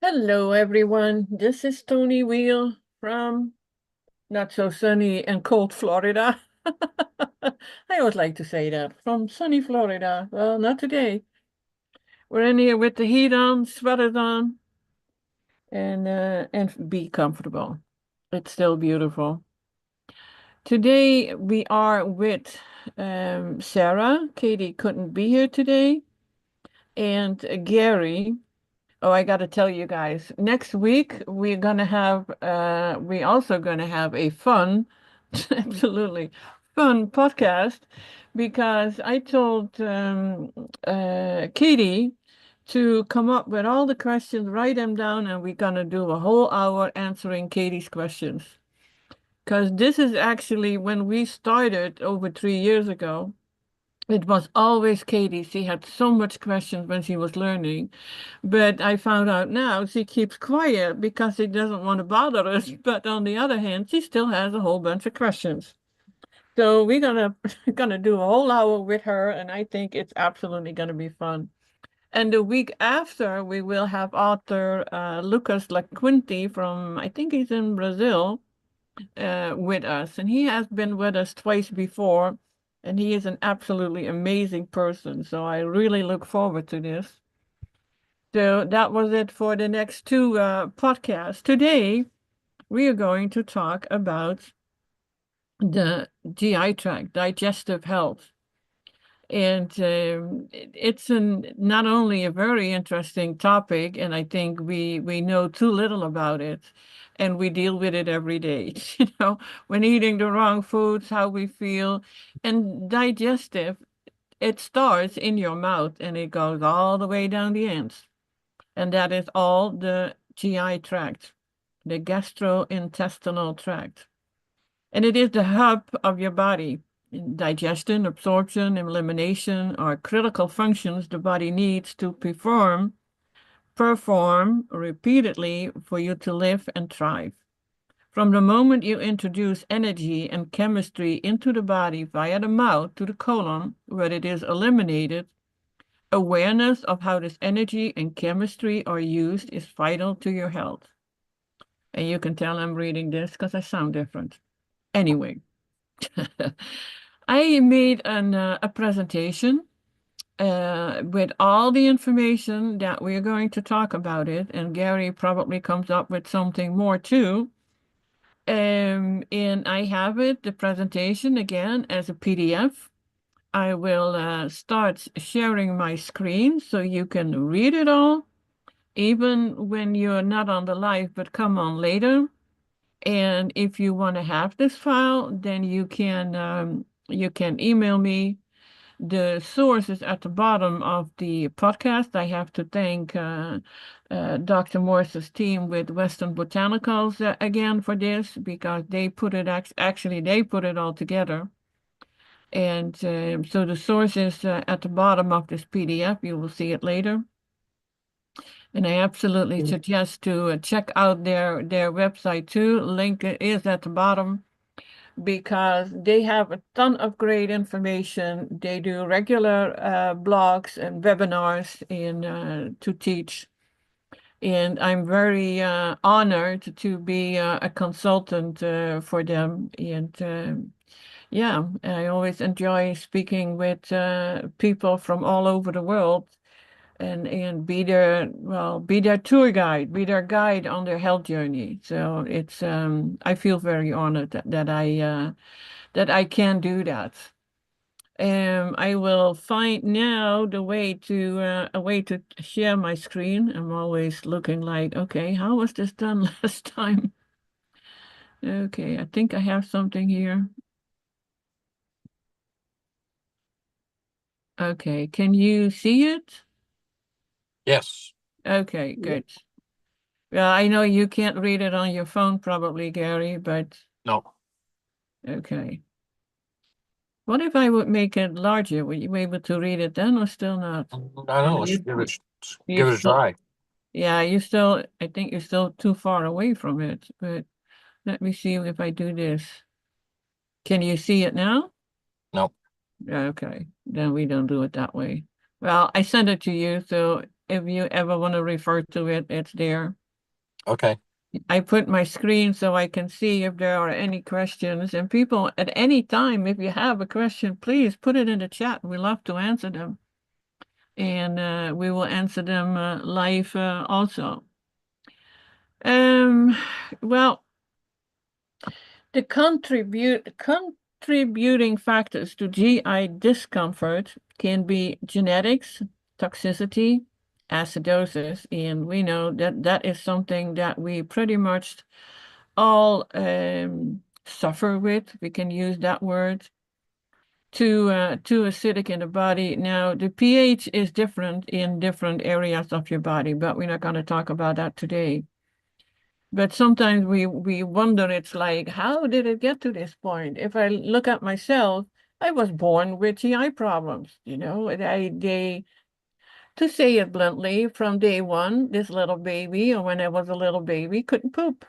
Hello, everyone. This is Toni Weel from not so sunny and cold Florida. I always like to say that from sunny Florida. Well, not today. We're in here with the heat on, sweaters on, and be comfortable. It's still beautiful. Today we are with Sara. Katie couldn't be here today, and Gary. Oh, I got to tell you guys, next week we also gonna have a fun, absolutely fun podcast because I told Katie to come up with all the questions, write them down, and we're gonna do a whole hour answering Katie's questions. Because this is actually when we started over 3 years ago. It was always Katie. She had so much questions when she was learning. But I found out now she keeps quiet because she doesn't want to bother us. But on the other hand, she still has a whole bunch of questions. So we're gonna gonna do a whole hour with her, and I think it's absolutely gonna be fun. And the week after, we will have author Lucas LaQuinty from, I think he's in Brazil, with us. And he has been with us twice before, and he is an absolutely amazing person. So I really look forward to this. So that was it for the next two podcasts. Today, we are going to talk about the GI tract, digestive health. And it's not only a very interesting topic, and I think we know too little about it, and we deal with it every day. When eating the wrong foods, how we feel, and digestive, it starts in your mouth and it goes all the way down the ends. And that is all the GI tract, the gastrointestinal tract. And it is the hub of your body. Digestion, absorption, elimination are critical functions the body needs to perform repeatedly for you to live and thrive. From the moment you introduce energy and chemistry into the body via the mouth to the colon, where it is eliminated, awareness of how this energy and chemistry are used is vital to your health. And you can tell I'm reading this because I sound different. Anyway, I made a presentation with all the information that we're going to talk about it, and Gary probably comes up with something more too. And I have it, the presentation again, as a PDF. I will start sharing my screen so you can read it all, even when you're not on the live, but come on later. And if you want to have this file, then you can email me. The source is at the bottom of the podcast. I have to thank Dr. Morse's team with Western Botanicals again for this because they put it actually they put it all together. And so the source is at the bottom of this PDF. You will see it later. And I absolutely suggest to check out their website too. Link is at the bottom because they have a ton of great information. They do regular blogs and webinars to teach. And I'm very honored to be a consultant for them. And yeah, I always enjoy speaking with people from all over the world and be their tour guide, be their guide on their health journey. So it's I feel very honored that I can do that. I will find now the way to a way to share my screen. I'm always looking like, okay, how was this done last time? Okay, I think I have something here. Okay, can you see it? Yes. Okay, good. Well, I know you can't read it on your phone probably, Gary, but No. okay. What if I would make it larger? Were you able to read it then or still not? I don't Oh, know. Let's you give it a still, try. yeah, I think you're still too far away from it, but let me see if I do this. Can you see it now? No. Okay, then we don't do it that way. Well, I sent it to you, so If you ever want to refer to it, it's there. Okay. I put my screen so I can see if there are any questions. And people, at any time, if you have a question, please put it in the chat. We love to answer them. And we will answer them live also. Well, the contributing factors to GI discomfort can be genetics, toxicity, acidosis, and we know that that is something that we pretty much all suffer with. We can use that word. Too acidic in the body. Now, the pH is different in different areas of your body, but we're not going to talk about that today. But sometimes we wonder, it's like, how did it get to this point? If I look at myself, I was born with GI problems, you know. To say it bluntly, from day one, this little baby, or when I was a little baby, couldn't poop.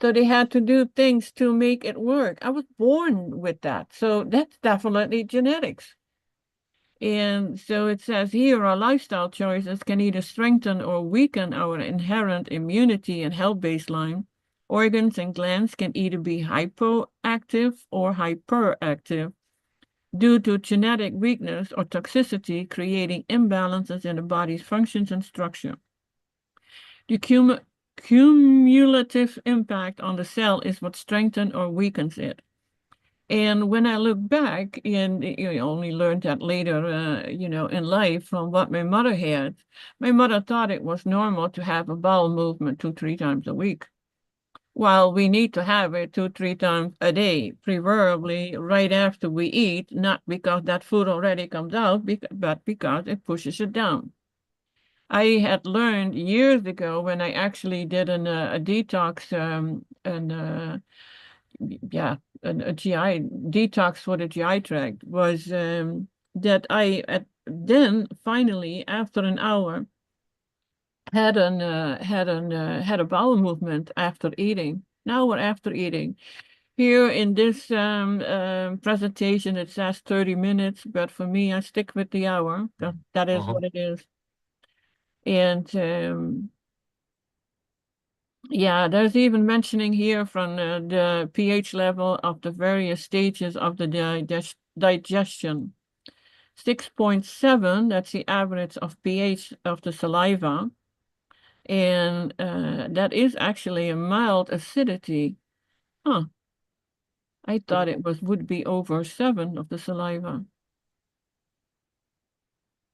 So they had to do things to make it work. I was born with that. So that's definitely genetics. And so it says here, our lifestyle choices can either strengthen or weaken our inherent immunity and health baseline. Organs and glands can either be hypoactive or hyperactive due to genetic weakness or toxicity, creating imbalances in the body's functions and structure. The cumulative impact on the cell is what strengthens or weakens it. And when I look back, and you only learned that later, in life from what my mother had, my mother thought it was normal to have a bowel movement 2, 3 times a week. While we need to have it 2, 3 times a day, preferably right after we eat, not because that food already comes out, but because it pushes it down. I had learned years ago when I actually did a detox, a GI detox for the GI tract, was that I then finally, after an hour, had a bowel movement after eating. An hour after eating. Here in this presentation, it says 30 minutes, but for me, I stick with the hour. That is what it is. And yeah, there's even mentioning here from the pH level of the various stages of the digestion. 6.7, that's the average of pH of the saliva. And that is actually a mild acidity. Huh. I thought it would be over 7 of the saliva.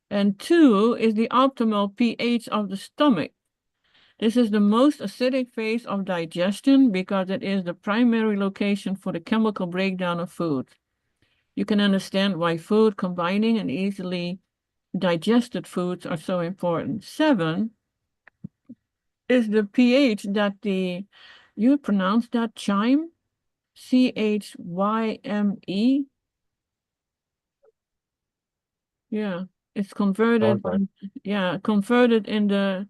And 2 is the optimal pH of the stomach. This is the most acidic phase of digestion because it is the primary location for the chemical breakdown of food. You can understand why food combining and easily digested foods are so important. 7 is the pH that you pronounce that chyme? CHYME? Yeah, it's converted, converted in the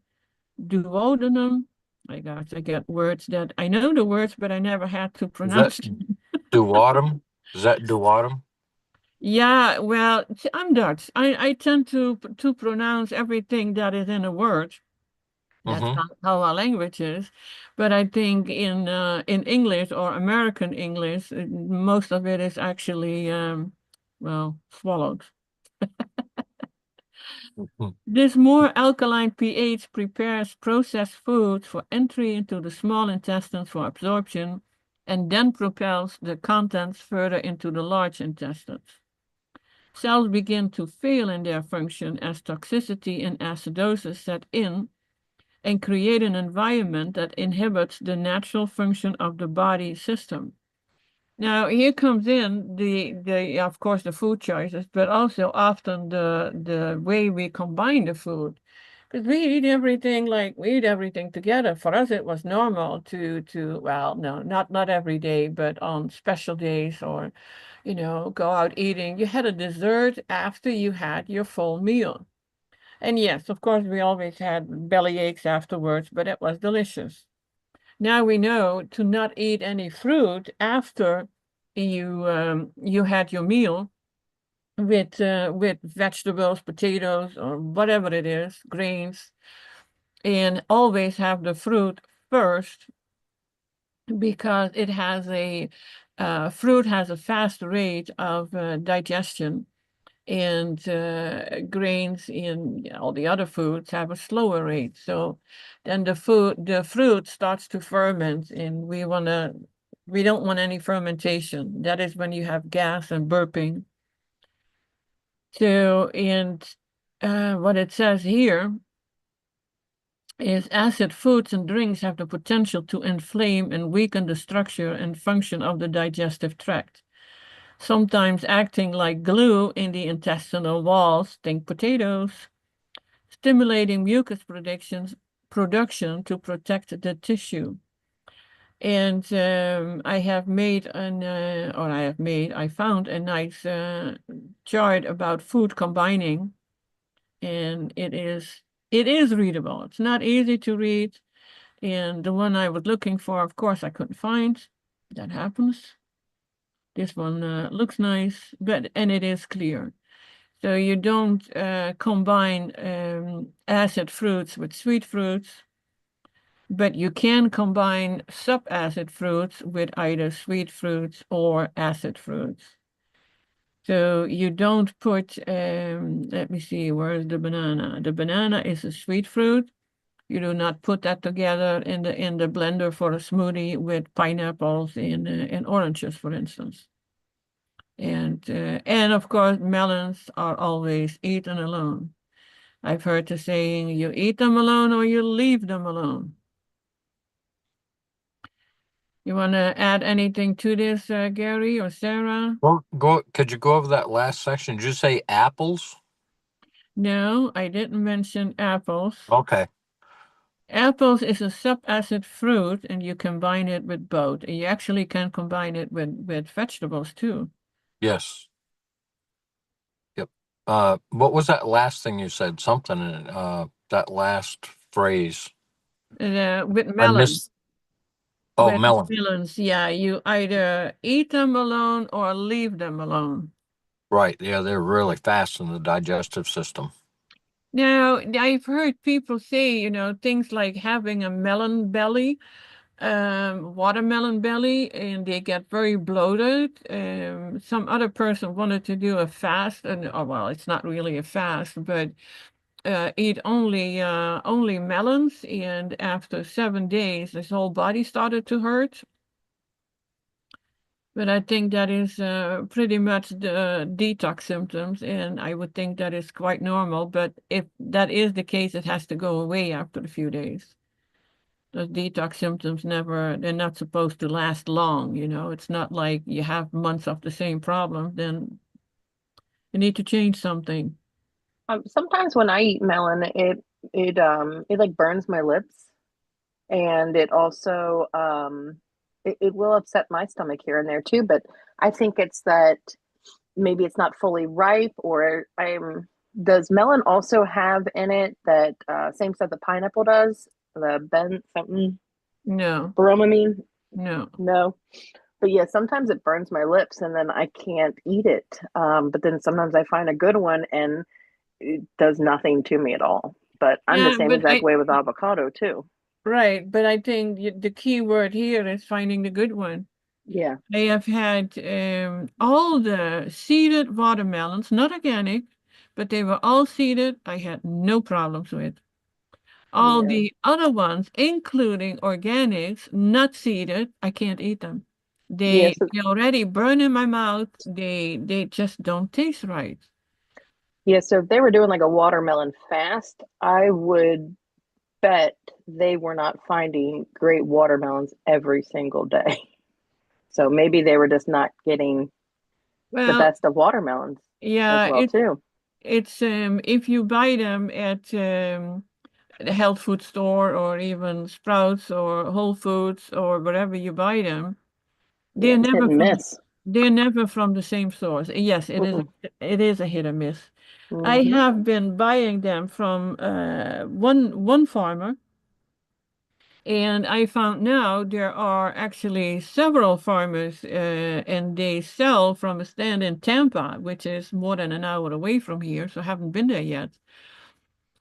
duodenum. My gosh, I get words that I know the words, but I never had to Is that pronounce them. duodenum? Is that duodenum? Yeah, well, I'm Dutch. I tend to pronounce everything that is in a word. That's not how our language is. But I think in English or American English, most of it is actually swallowed. This more alkaline pH prepares processed foods for entry into the small intestines for absorption and then propels the contents further into the large intestines. Cells begin to fail in their function as toxicity and acidosis set in and create an environment that inhibits the natural function of the body system. Now, here comes in the of course the food choices, but also often the way we combine the food. Because we eat everything together. For us, it was normal well, no, not every day, but on special days or, go out eating. You had a dessert after you had your full meal. And yes, of course, we always had belly aches afterwards, but it was delicious. Now we know to not eat any fruit after you had your meal with vegetables, potatoes, or whatever it is, grains, and always have the fruit first because it has a fruit has a fast rate of digestion, and grains in all the other foods have a slower rate. So then the fruit starts to ferment, and we don't want any fermentation. That is when you have gas and burping. So, and what it says here is acid foods and drinks have the potential to inflame and weaken the structure and function of the digestive tract, sometimes acting like glue in the intestinal walls, think potatoes, stimulating mucus production to protect the tissue. And I found a nice chart about food combining, and it is readable. It's not easy to read, and the one I was looking for, of course, I couldn't find. That happens. This one looks nice, and it is clear. So you don't combine acid fruits with sweet fruits, but you can combine subacid fruits with either sweet fruits or acid fruits. So you don't put, let me see, where's the banana? The banana is a sweet fruit. You do not put that together in the blender for a smoothie with pineapples and oranges, for instance. And of course, melons are always eaten alone. I've heard the saying, you eat them alone or you leave them alone. You want to add anything to this, Gary or Sarah? Well, could you go over that last section? Did you say apples? No, I didn't mention apples. Okay. Apples is a subacid fruit, and you combine it with both. And you actually can combine it with vegetables too. Yes. Yep. What was that last thing you said? Something in that last phrase. With I melon. missed. Oh, With melon. melons, yeah, you either eat them alone or leave them alone. Right. Yeah, they're really fast in the digestive system. Now, I've heard people say, things like having a melon belly, watermelon belly, and they get very bloated. Some other person wanted to do a fast, and oh, well, it's not really a fast, but eat only melons, and after 7 days, his whole body started to hurt. But I think that is pretty much the detox symptoms, and I would think that is quite normal. But if that is the case, it has to go away after a few days. Those detox symptoms they're not supposed to last long, It's not like you have months of the same problem, then you need to change something. Sometimes when I eat melon, it like burns my lips, and it also it will upset my stomach here and there too. But I think it's that maybe it's not fully ripe, or I'm. Does melon also have in it that same stuff the pineapple does? The ben something No, bromamine? no. No. But yeah, sometimes it burns my lips and then I can't eat it. But then sometimes I find a good one and it does nothing to me at all. But I'm the Yeah, same but exact way with avocado too. right, but I think the key word here is finding the good one. Yeah. I have had all the seeded watermelons, not organic, but they were all seeded. I had no problems with. All Yeah. the other ones, including organics, not seeded, I can't eat them. Yeah. They already burn in my mouth. They just don't taste right. So if they were doing like a watermelon fast, I would bet they were not finding great watermelons every single day. So maybe they were just not getting the Well, best of watermelons as yeah, well too. it's if you buy them at the health food store or even Sprouts or Whole Foods or wherever you buy them, Yeah, they're it's hit never and from miss. they're never from the same source. Yes, Mm-mm. it is a hit or miss. I Mm-hmm. have been buying them from one farmer, And I found now there are actually several farmers, and they sell from a stand in Tampa, which is more than an hour away from here, so I haven't been there yet.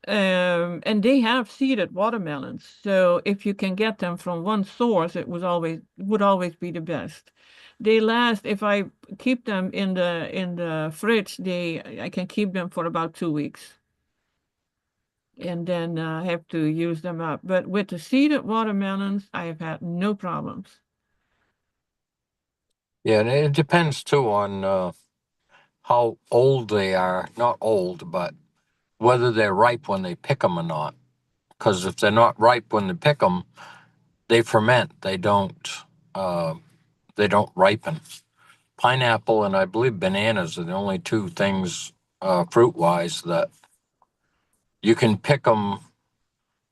And they have seeded watermelons. So if you can get them from one source, it would always be the best. They last, if I keep them in the fridge, I can keep them for about 2 weeks. And then have to use them up. But with the seeded watermelons, I have had no problems. Yeah, and it depends too on how old they are. Not old, but whether they're ripe when they pick them or not. Because if they're not ripe when they pick them, they ferment. They don't ripen. Pineapple and I believe bananas are the only two things, fruit-wise, that you can pick them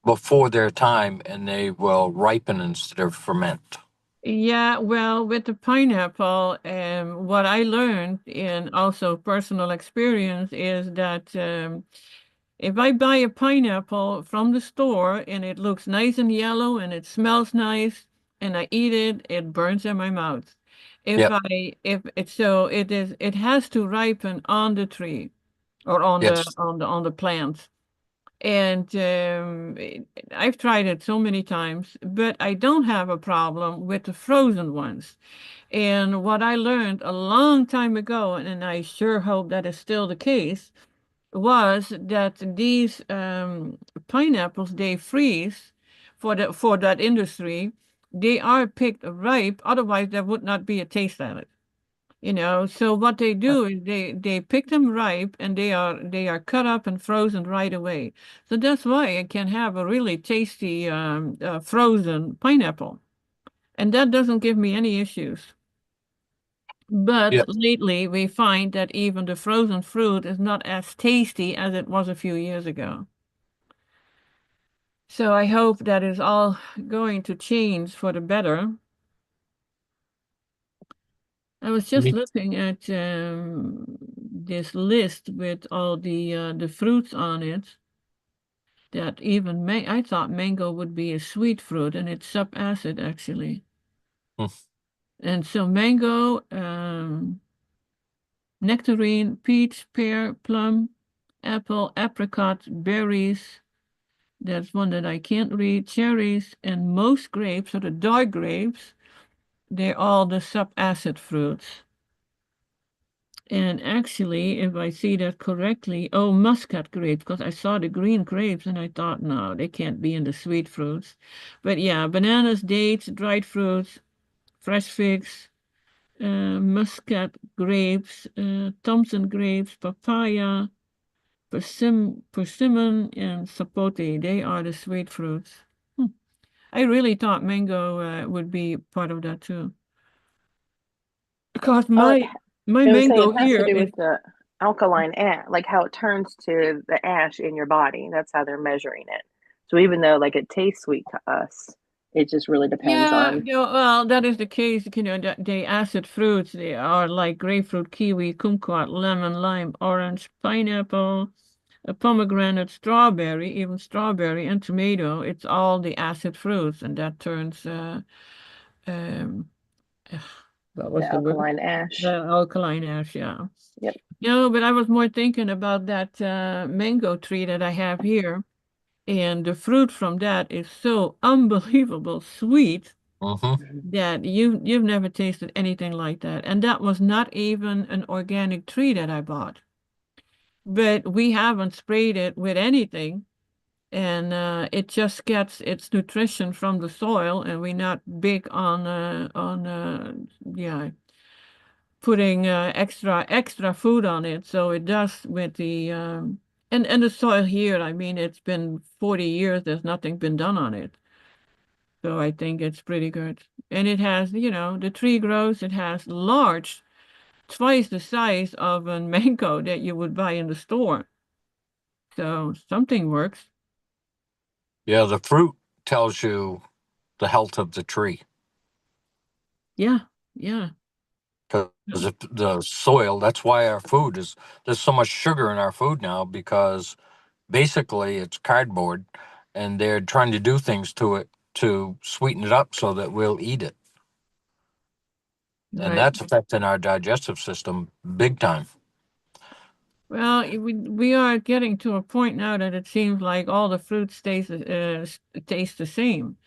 before their time and they will ripen instead of ferment. Yeah, well, with the pineapple, what I learned in also personal experience is that if I buy a pineapple from the store and it looks nice and yellow and it smells nice and I eat it, it burns in my mouth. Yep. It has to ripen on the tree or Yes. on the plant. And I've tried it so many times, but I don't have a problem with the frozen ones. And what I learned a long time ago, and I sure hope that is still the case, was that these pineapples they freeze for that industry. They are picked ripe, otherwise there would not be a taste of it. So what they do is they pick them ripe and they are cut up and frozen right away. So that's why I can have a really tasty frozen pineapple, and that doesn't give me any issues. But Yep. lately we find that even the frozen fruit is not as tasty as it was a few years ago. So I hope that is all going to change for the better. I was just Me- looking at this list with all the fruits on it. That even I thought mango would be a sweet fruit, and it's subacid actually. hmm. And so mango, nectarine, peach, pear, plum, apple, apricot, berries. That's one that I can't read. Cherries and most grapes, or the dark grapes, they're all the subacid fruits. And actually, if I see that correctly, oh, muscat grapes, because I saw the green grapes and I thought, no, they can't be in the sweet fruits. But yeah, bananas, dates, dried fruits, fresh figs, muscat grapes, Thompson grapes, papaya, persimmon, and sapote. They are the sweet fruits. Hmm. I really thought mango would be part of that too. Because Oh, my I was saying mango it has to here do is with the alkaline ash, like how it turns to the ash in your body. That's how they're measuring it. So even though like it tastes sweet to us, it just really depends yeah, on. well, that is the case. The acid fruits, they are like grapefruit, kiwi, kumquat, lemon, lime, orange, pineapple, a pomegranate, strawberry, even strawberry and tomato. It's all the acid fruits, and that turns um what The was the word? alkaline ash. The alkaline ash, yeah. Yep. No, but I was more thinking about that mango tree that I have here. And the fruit from that is so unbelievable sweet Mm-hmm. that you've never tasted anything like that. And that was not even an organic tree that I bought. But we haven't sprayed it with anything, and it just gets its nutrition from the soil, and we're not big on yeah, putting extra food on it. So it does with the and the soil here, I mean, it's been 40 years, there's nothing been done on it. So I think it's pretty good. And it has, the tree grows, it has large, twice the size of a mango that you would buy in the store. So something works. Yeah, the fruit tells you the health of the tree. Yeah, yeah. Because the soil, that's why there's so much sugar in our food now, because basically it's cardboard and they're trying to do things to it to sweeten it up so that we'll eat it. And Right. that's affecting our digestive system big time. Well, we are getting to a point now that it seems like all the fruits taste the same.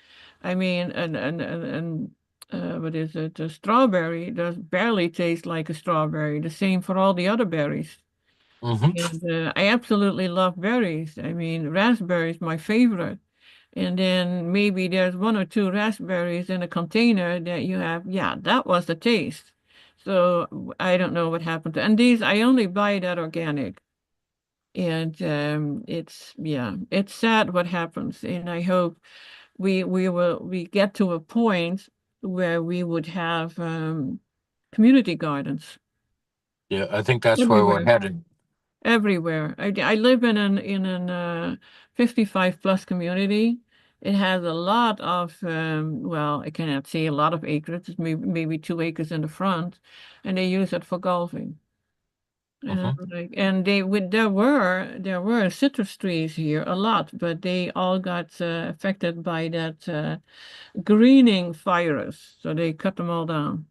I mean, and what is it? The strawberry does barely taste like a strawberry. The same for all the other berries. Mm-hmm. And I absolutely love berries. I mean, raspberries my favorite. And then maybe there's one or two raspberries in a container that you have. Yeah, that was the taste. So I don't know what happened to. And these I only buy that organic. And it's sad what happens. And I hope we get to a point where we would have community gardens Yeah, I think that's where we're everywhere. headed. Everywhere. I live in an 55 plus community. It has a lot of well, I cannot say a lot of acres. It's maybe 2 acres in the front, and they use it for golfing. Mm-hmm. And there were citrus trees here a lot, but they all got affected by that greening virus, so they cut them all down.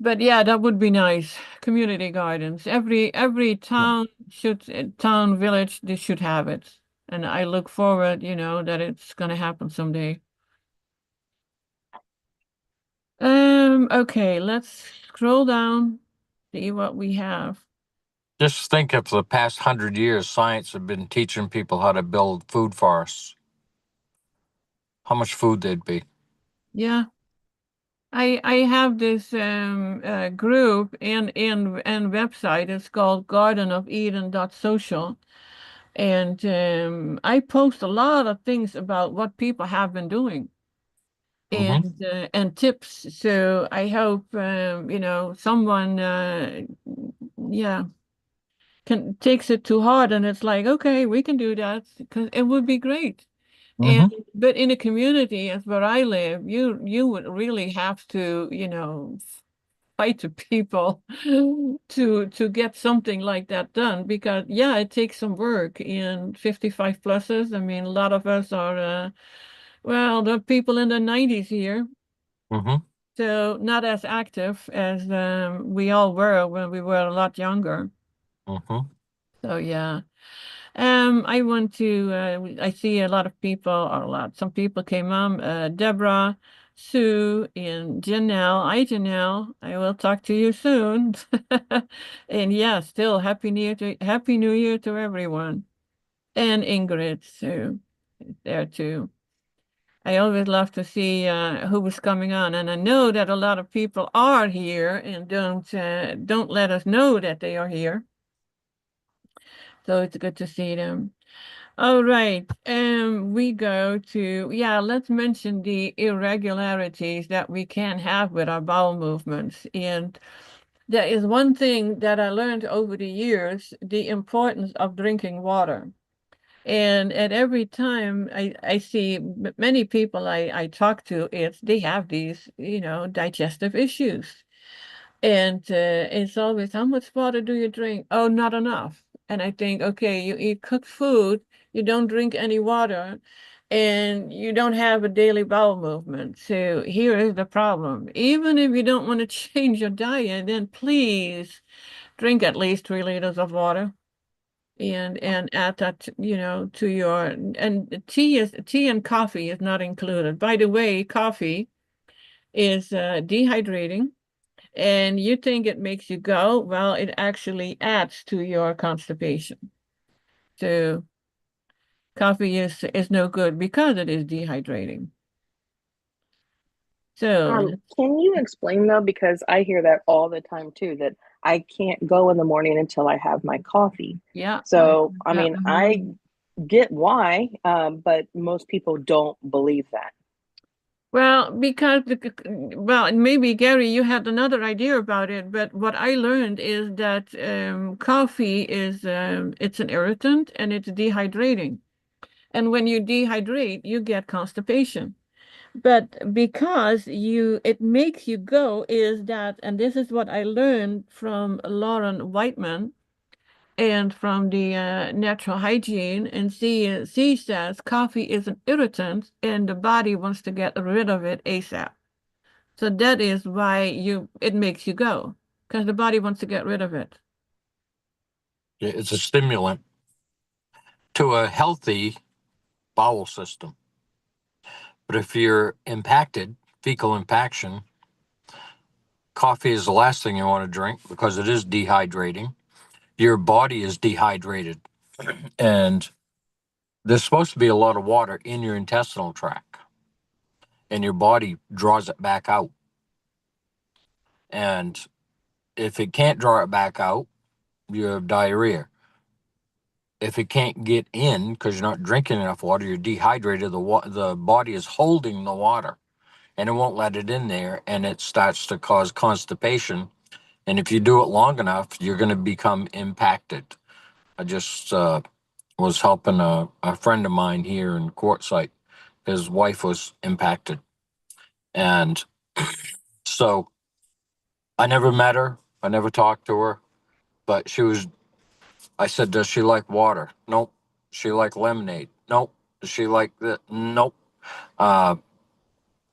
But yeah, that would be nice. Community gardens. Every town, village, they should have it. And I look forward, that it's gonna happen someday. Okay, let's scroll down, see what we have. Just think if the past 100 years science had been teaching people how to build food forests, how much food there'd be. Yeah. I have this group and website. It's called gardenofeden.social. And I post a lot of things about what people have been doing Mm-hmm. and tips. So I hope someone yeah can takes it too hard and it's like, okay, we can do that because it would be great. And Mm-hmm. but in a community as where I live, you would really have to, fight the people to get something like that done because yeah, it takes some work in 55 pluses. I mean, a lot of us are well, the people in the 90s here, Mm-hmm. so not as active as we all were when we were a lot younger. Mm-hmm. So yeah. I see a lot of people, or some people came on, Deborah, Sue, and Janelle. Hi, Janelle. I will talk to you soon. And yeah, still Happy New Year to everyone. And Ingrid, Sue, there too. I always love to see who was coming on, and I know that a lot of people are here and don't let us know that they are here. So it's good to see them. All right. We go to, yeah, let's mention the irregularities that we can have with our bowel movements. And there is one thing that I learned over the years, the importance of drinking water. And at every time I see many people I talk to, they have these, digestive issues. And it's always, how much water do you drink? Oh, not enough. And I think, okay, you eat cooked food, you don't drink any water, and you don't have a daily bowel movement. So here is the problem. Even if you don't want to change your diet, then please drink at least 3 liters of water and add that, to your, and tea and coffee is not included. By the way, coffee is dehydrating and you think it makes you go, well, it actually adds to your constipation. So coffee is no good because it is dehydrating. So Can you explain though? Because I hear that all the time too, that I can't go in the morning until I have my coffee. yeah, So, I that mean, one. I get why, but most people don't believe that. Well, because well, and maybe Gary, you had another idea about it, but what I learned is that coffee is it's an irritant and it's dehydrating. And when you dehydrate, you get constipation. But because it makes you go is that, and this is what I learned from Lauren Whiteman, and from the natural hygiene, and C says coffee is an irritant and the body wants to get rid of it ASAP. So that is why it makes you go, because the body wants to get rid of it. It's a stimulant to a healthy bowel system. But if you're impacted, fecal impaction, coffee is the last thing you want to drink because it is dehydrating. Your body is dehydrated. And there's supposed to be a lot of water in your intestinal tract, and your body draws it back out. And if it can't draw it back out, you have diarrhea. If it can't get in because you're not drinking enough water, you're dehydrated. The body is holding the water, and it won't let it in there, and it starts to cause constipation. And if you do it long enough, you're going to become impacted. I just was helping a friend of mine here in Quartzsite. His wife was impacted. And so I never met her. I never talked to her. But I said, does she like water? Nope. She like lemonade? Nope. Does she like that? Nope. Uh,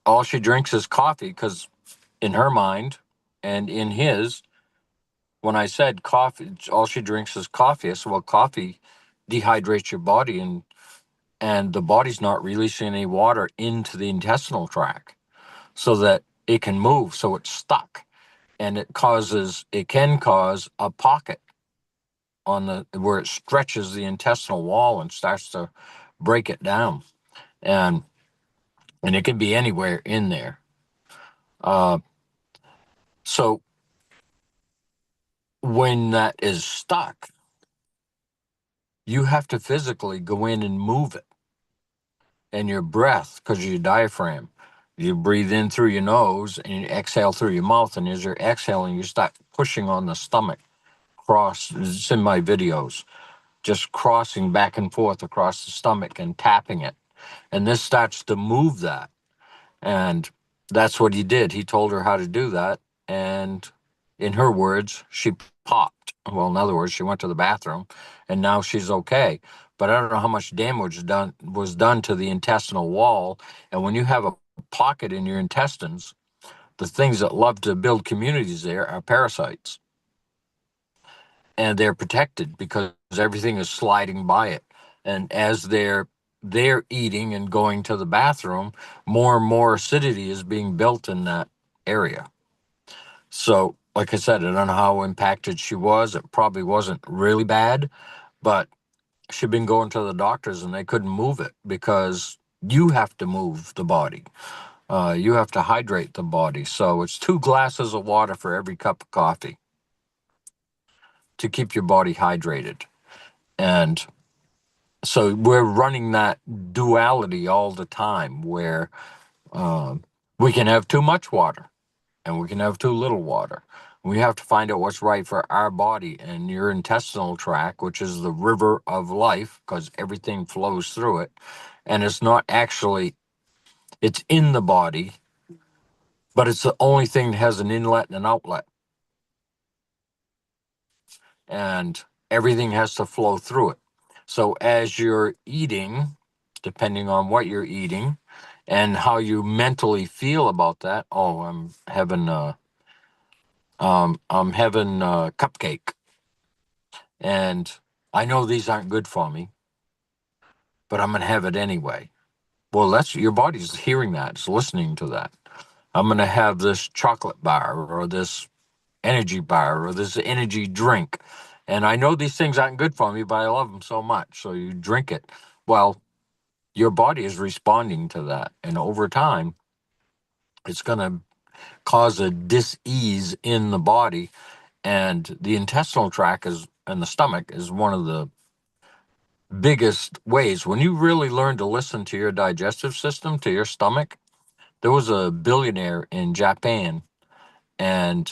all she drinks is coffee because in her mind and in his, when I said coffee, all she drinks is coffee. I said, well, coffee dehydrates your body, and the body's not releasing any water into the intestinal tract so that it can move. So it's stuck, and it can cause a pocket on where it stretches the intestinal wall and starts to break it down. And it can be anywhere in there. So when that is stuck, you have to physically go in and move it. And your breath, because of your diaphragm, you breathe in through your nose and you exhale through your mouth. And as you're exhaling, you start pushing on the stomach. It's in my videos, just crossing back and forth across the stomach and tapping it. And this starts to move that. And that's what he did. He told her how to do that. And in her words, she popped. Well, in other words, she went to the bathroom and now she's okay. But I don't know how much damage was done to the intestinal wall. And when you have a pocket in your intestines, the things that love to build communities there are parasites. And they're protected because everything is sliding by it. And as they're eating and going to the bathroom, more and more acidity is being built in that area. So, like I said, I don't know how impacted she was. It probably wasn't really bad, but she'd been going to the doctors and they couldn't move it because you have to move the body. You have to hydrate the body. So it's 2 glasses of water for every cup of coffee to keep your body hydrated. And so we're running that duality all the time where we can have too much water and we can have too little water. We have to find out what's right for our body and your intestinal tract, which is the river of life because everything flows through it. And it's not actually, it's in the body, but it's the only thing that has an inlet and an outlet. And everything has to flow through it. So as you're eating, depending on what you're eating and how you mentally feel about that, I'm having a cupcake, and I know these aren't good for me, but I'm gonna have it anyway. Well, that's your body's hearing that, it's listening to that. I'm gonna have this chocolate bar or this energy bar or this energy drink. And I know these things aren't good for me, but I love them so much. So you drink it. Well, your body is responding to that. And over time, it's going to cause a dis-ease in the body. And the intestinal tract and the stomach is one of the biggest ways. When you really learn to listen to your digestive system, to your stomach, there was a billionaire in Japan, and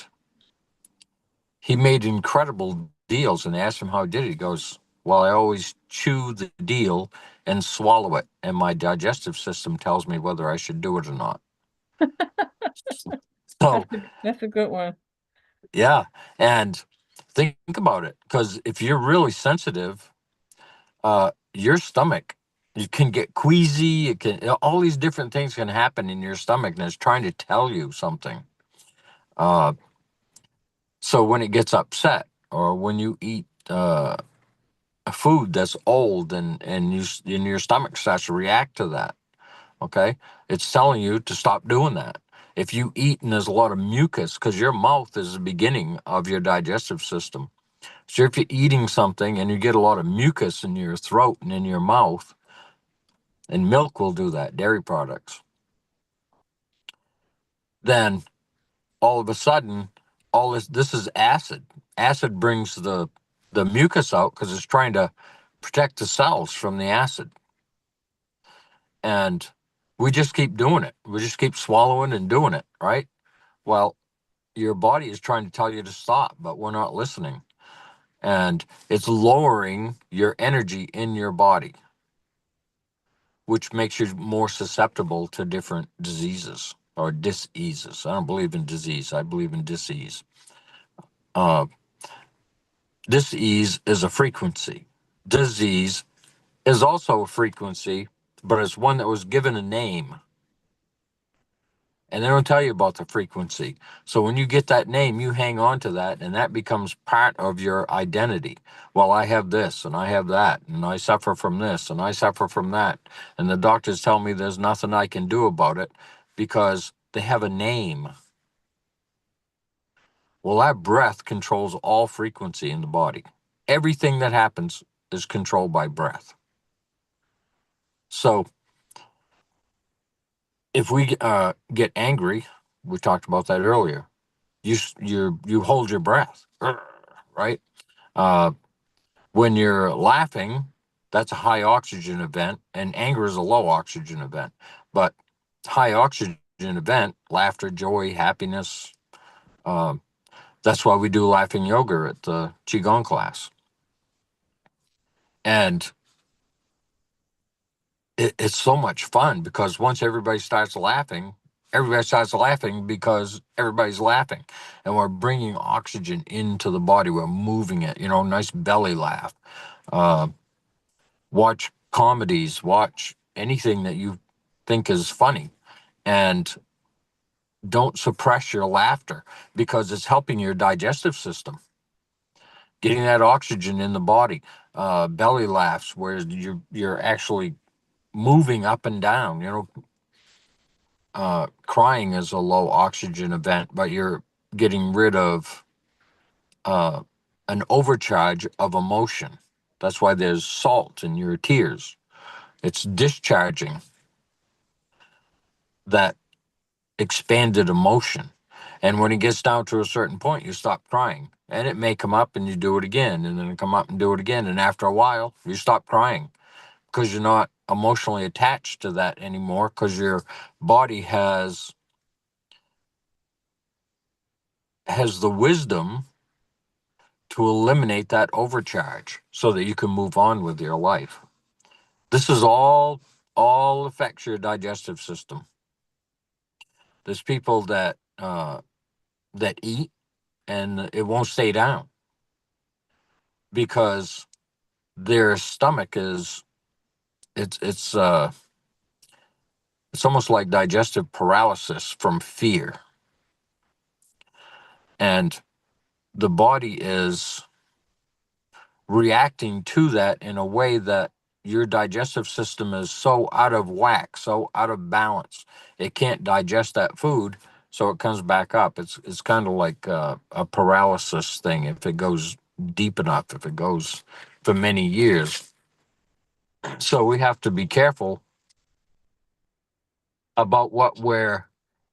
he made incredible deals, and they asked him how he did it. He goes, well, I always chew the deal and swallow it, and my digestive system tells me whether I should do it or not. So That's a good one. yeah, and Think about it, because if you're really sensitive, your stomach, you can get queasy. It can, all these different things can happen in your stomach, and it's trying to tell you something. So when it gets upset, or when you eat a food that's old, and your stomach starts to react to that, okay, it's telling you to stop doing that. If you eat and there's a lot of mucus, because your mouth is the beginning of your digestive system. So if you're eating something and you get a lot of mucus in your throat and in your mouth, and milk will do that, dairy products, then all of a sudden, all this is acid. Acid brings the mucus out because it's trying to protect the cells from the acid. And we just keep doing it. We just keep swallowing and doing it, right? Well, your body is trying to tell you to stop, but we're not listening. And it's lowering your energy in your body, which makes you more susceptible to different diseases or diseases. I don't believe in disease. I believe in disease. Disease is a frequency. Disease is also a frequency, but it's one that was given a name. And they don't tell you about the frequency. So when you get that name, you hang on to that, and that becomes part of your identity. Well, I have this, and I have that, and I suffer from this, and I suffer from that. And the doctors tell me there's nothing I can do about it because they have a name. Well, that breath controls all frequency in the body. Everything that happens is controlled by breath. So if we get angry, we talked about that earlier. You hold your breath, right? When you're laughing, that's a high oxygen event, and anger is a low oxygen event. But high oxygen event, laughter, joy, happiness. That's why we do laughing yoga at the qigong class, and it's so much fun because once everybody starts laughing because everybody's laughing, and we're bringing oxygen into the body. We're moving it, nice belly laugh. Watch comedies, watch anything that you think is funny, and don't suppress your laughter because it's helping your digestive system, getting that oxygen in the body. Belly laughs where you're actually moving up and down. Crying is a low oxygen event, but you're getting rid of an overcharge of emotion. That's why there's salt in your tears. It's discharging that expanded emotion. And when it gets down to a certain point, you stop crying. And it may come up and you do it again, and then it come up and do it again. And after a while, you stop crying because you're not emotionally attached to that anymore, because your body has the wisdom to eliminate that overcharge so that you can move on with your life. This is all affects your digestive system. There's people that eat and it won't stay down because their stomach is it's almost like digestive paralysis from fear, and the body is reacting to that in a way that your digestive system is so out of whack, so out of balance, it can't digest that food, so it comes back up. It's kind of like a paralysis thing if it goes deep enough, if it goes for many years. So we have to be careful about what we're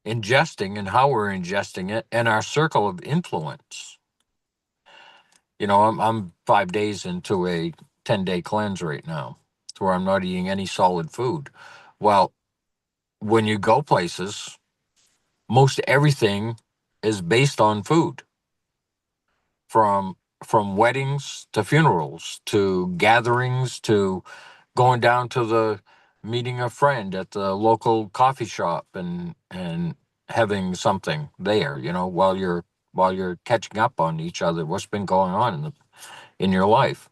ingesting and how we're ingesting it and our circle of influence. I'm 5 days into a 10-day cleanse right now, where I'm not eating any solid food. Well, when you go places, most everything is based on food, from weddings to funerals to gatherings to going down to the meeting a friend at the local coffee shop and having something there, while you're while you're catching up on each other, what's been going on in your life.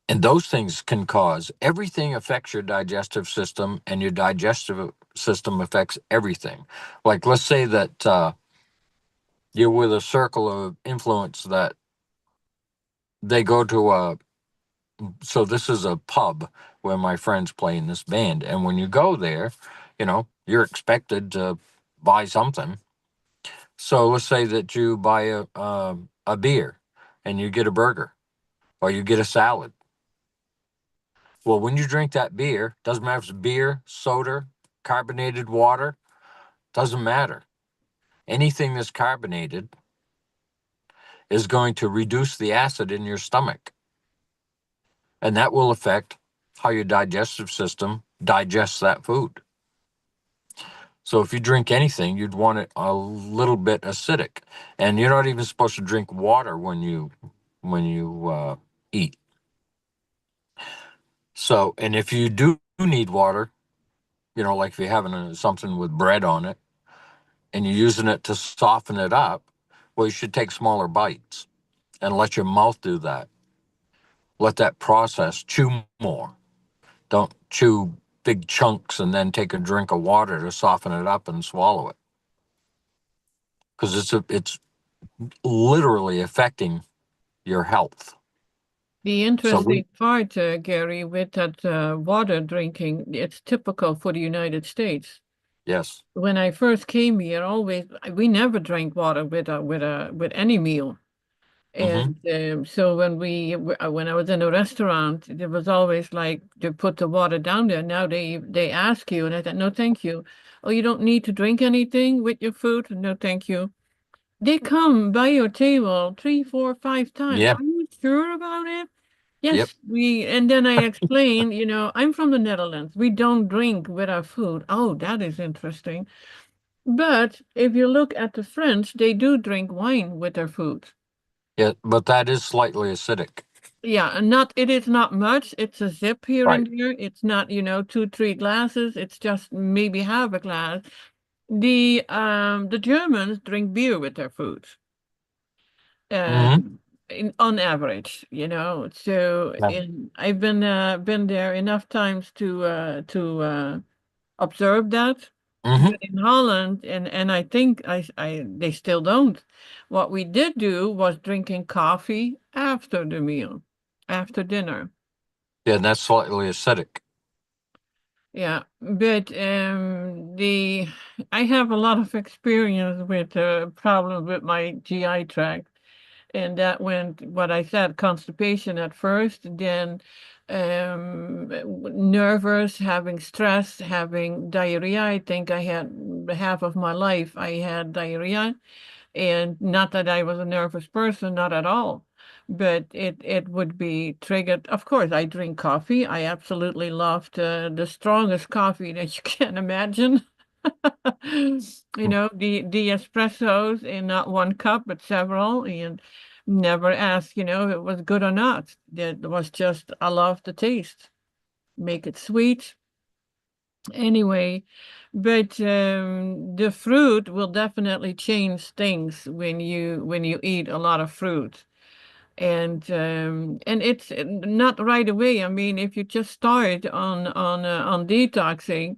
And those things can cause everything affects your digestive system, and your digestive system affects everything. Like, let's say that you're with a circle of influence that they go to so this is a pub where my friends play in this band. And when you go there, you're expected to buy something. So let's say that you buy a beer and you get a burger or you get a salad. Well, when you drink that beer, doesn't matter if it's beer, soda, carbonated water, doesn't matter. Anything that's carbonated is going to reduce the acid in your stomach. And that will affect how your digestive system digests that food. So if you drink anything, you'd want it a little bit acidic. And you're not even supposed to drink water when you eat. So, and if you do need water, like if you're having something with bread on it and you're using it to soften it up, well, you should take smaller bites and let your mouth do that. Let that process, chew more. Don't chew big chunks and then take a drink of water to soften it up and swallow it. Because it's literally affecting your health. The interesting part, Gary, with that water drinking, it's typical for the United States. Yes. When I first came here, we never drank water with any meal. And so when I was in a restaurant, it was always like to put the water down there. Now they ask you, and I said, no, thank you. Oh, you don't need to drink anything with your food? No, thank you. They come by your table 3, 4, 5 times. Yeah. Are you sure about it? Yep. Yes, and then I explain, I'm from the Netherlands. We don't drink with our food. Oh, that is interesting. But if you look at the French, they do drink wine with their food. Yeah, but that is slightly acidic. Yeah, and it is not much. It's a zip here and there. It's not, 2, 3 glasses. It's just maybe half a glass. The Germans drink beer with their food. On average, So Yeah. I've been there enough times to observe that. But in Holland, and I think they still don't. What we did do was drinking coffee after the meal, after dinner. Yeah, and that's slightly acidic. Yeah, but I have a lot of experience with problems with my GI tract, and that went what I said, constipation at first, then nervous, having stress, having diarrhea. I think I had half of my life I had diarrhea, and not that I was a nervous person, not at all. But it would be triggered. Of course, I drink coffee. I absolutely loved the strongest coffee that you can imagine. The espressos in not one cup, but several, and never asked, if it was good or not. That was just, I love the taste. Make it sweet. Anyway, but the fruit will definitely change things when you eat a lot of fruit. And it's not right away. I mean, if you just start on detoxing,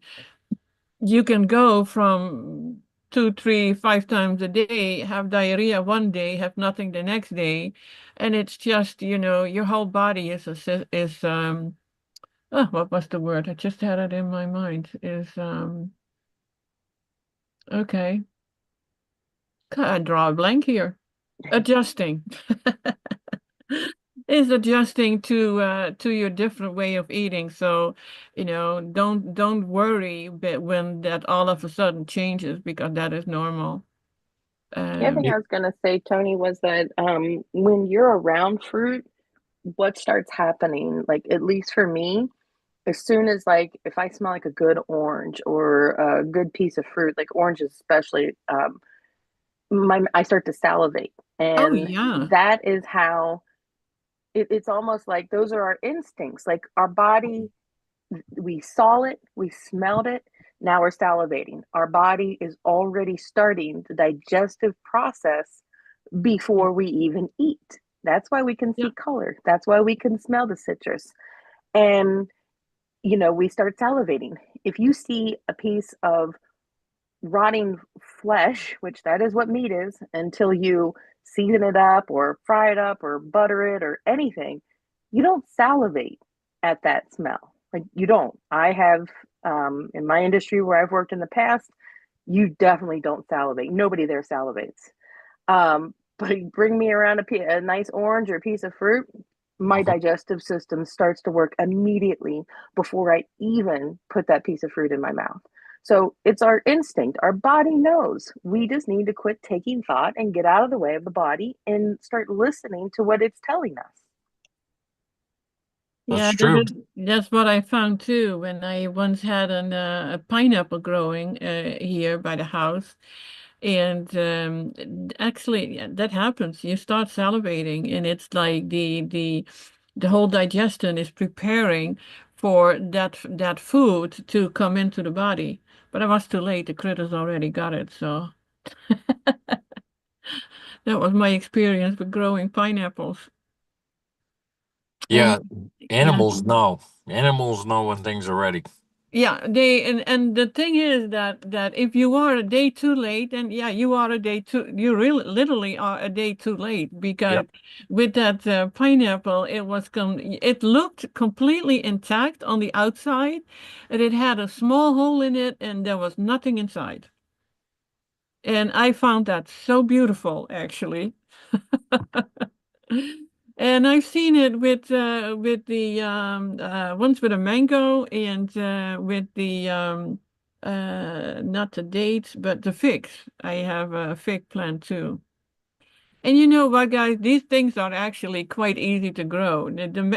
you can go from 2, 3, 5 times a day, have diarrhea one day, have nothing the next day, and it's just, your whole body what was the word? I just had it in my mind. Okay. I draw a blank here. Adjusting. Is adjusting to your different way of eating. So, don't worry but when that all of a sudden changes, because that is normal. The other thing I was going to say, Toni, was that when you're around fruit, what starts happening, like at least for me, as soon as like if I smell like a good orange or a good piece of fruit, like oranges especially, I start to salivate, Oh and yeah. that is how it's almost like those are our instincts. Like our body, we saw it, we smelled it. Now we're salivating. Our body is already starting the digestive process before we even eat. That's why we can Yeah. see color. That's why we can smell the citrus. And, we start salivating. If you see a piece of rotting flesh, which that is what meat is, until you season it up or fry it up or butter it or anything, you don't salivate at that smell. Like, you don't. I have, in my industry where I've worked in the past, you definitely don't salivate. Nobody there salivates. But you bring me around a nice orange or a piece of fruit, my Mhm. digestive system starts to work immediately before I even put that piece of fruit in my mouth. So it's our instinct. Our body knows. We just need to quit taking thought and get out of the way of the body and start listening to what it's telling us. Yeah, That's true. that's what I found too when I once had a pineapple growing here by the house. And actually, yeah, that happens. You start salivating, and it's like the whole digestion is preparing for that food to come into the body. But I was too late. The critters already got it. So that was my experience with growing pineapples. Yeah, And yeah. animals know. Animals know when things are ready. Yeah, and the thing is that if you are a day too late, then yeah, you are a day too, you really literally are a day too late because Yep. with that pineapple, it looked completely intact on the outside, and it had a small hole in it, and there was nothing inside. And I found that so beautiful, actually. And I've seen it with the ones with a mango and with the not the dates but the figs. I have a fig plant too. And you know what, guys? These things are actually quite easy to grow.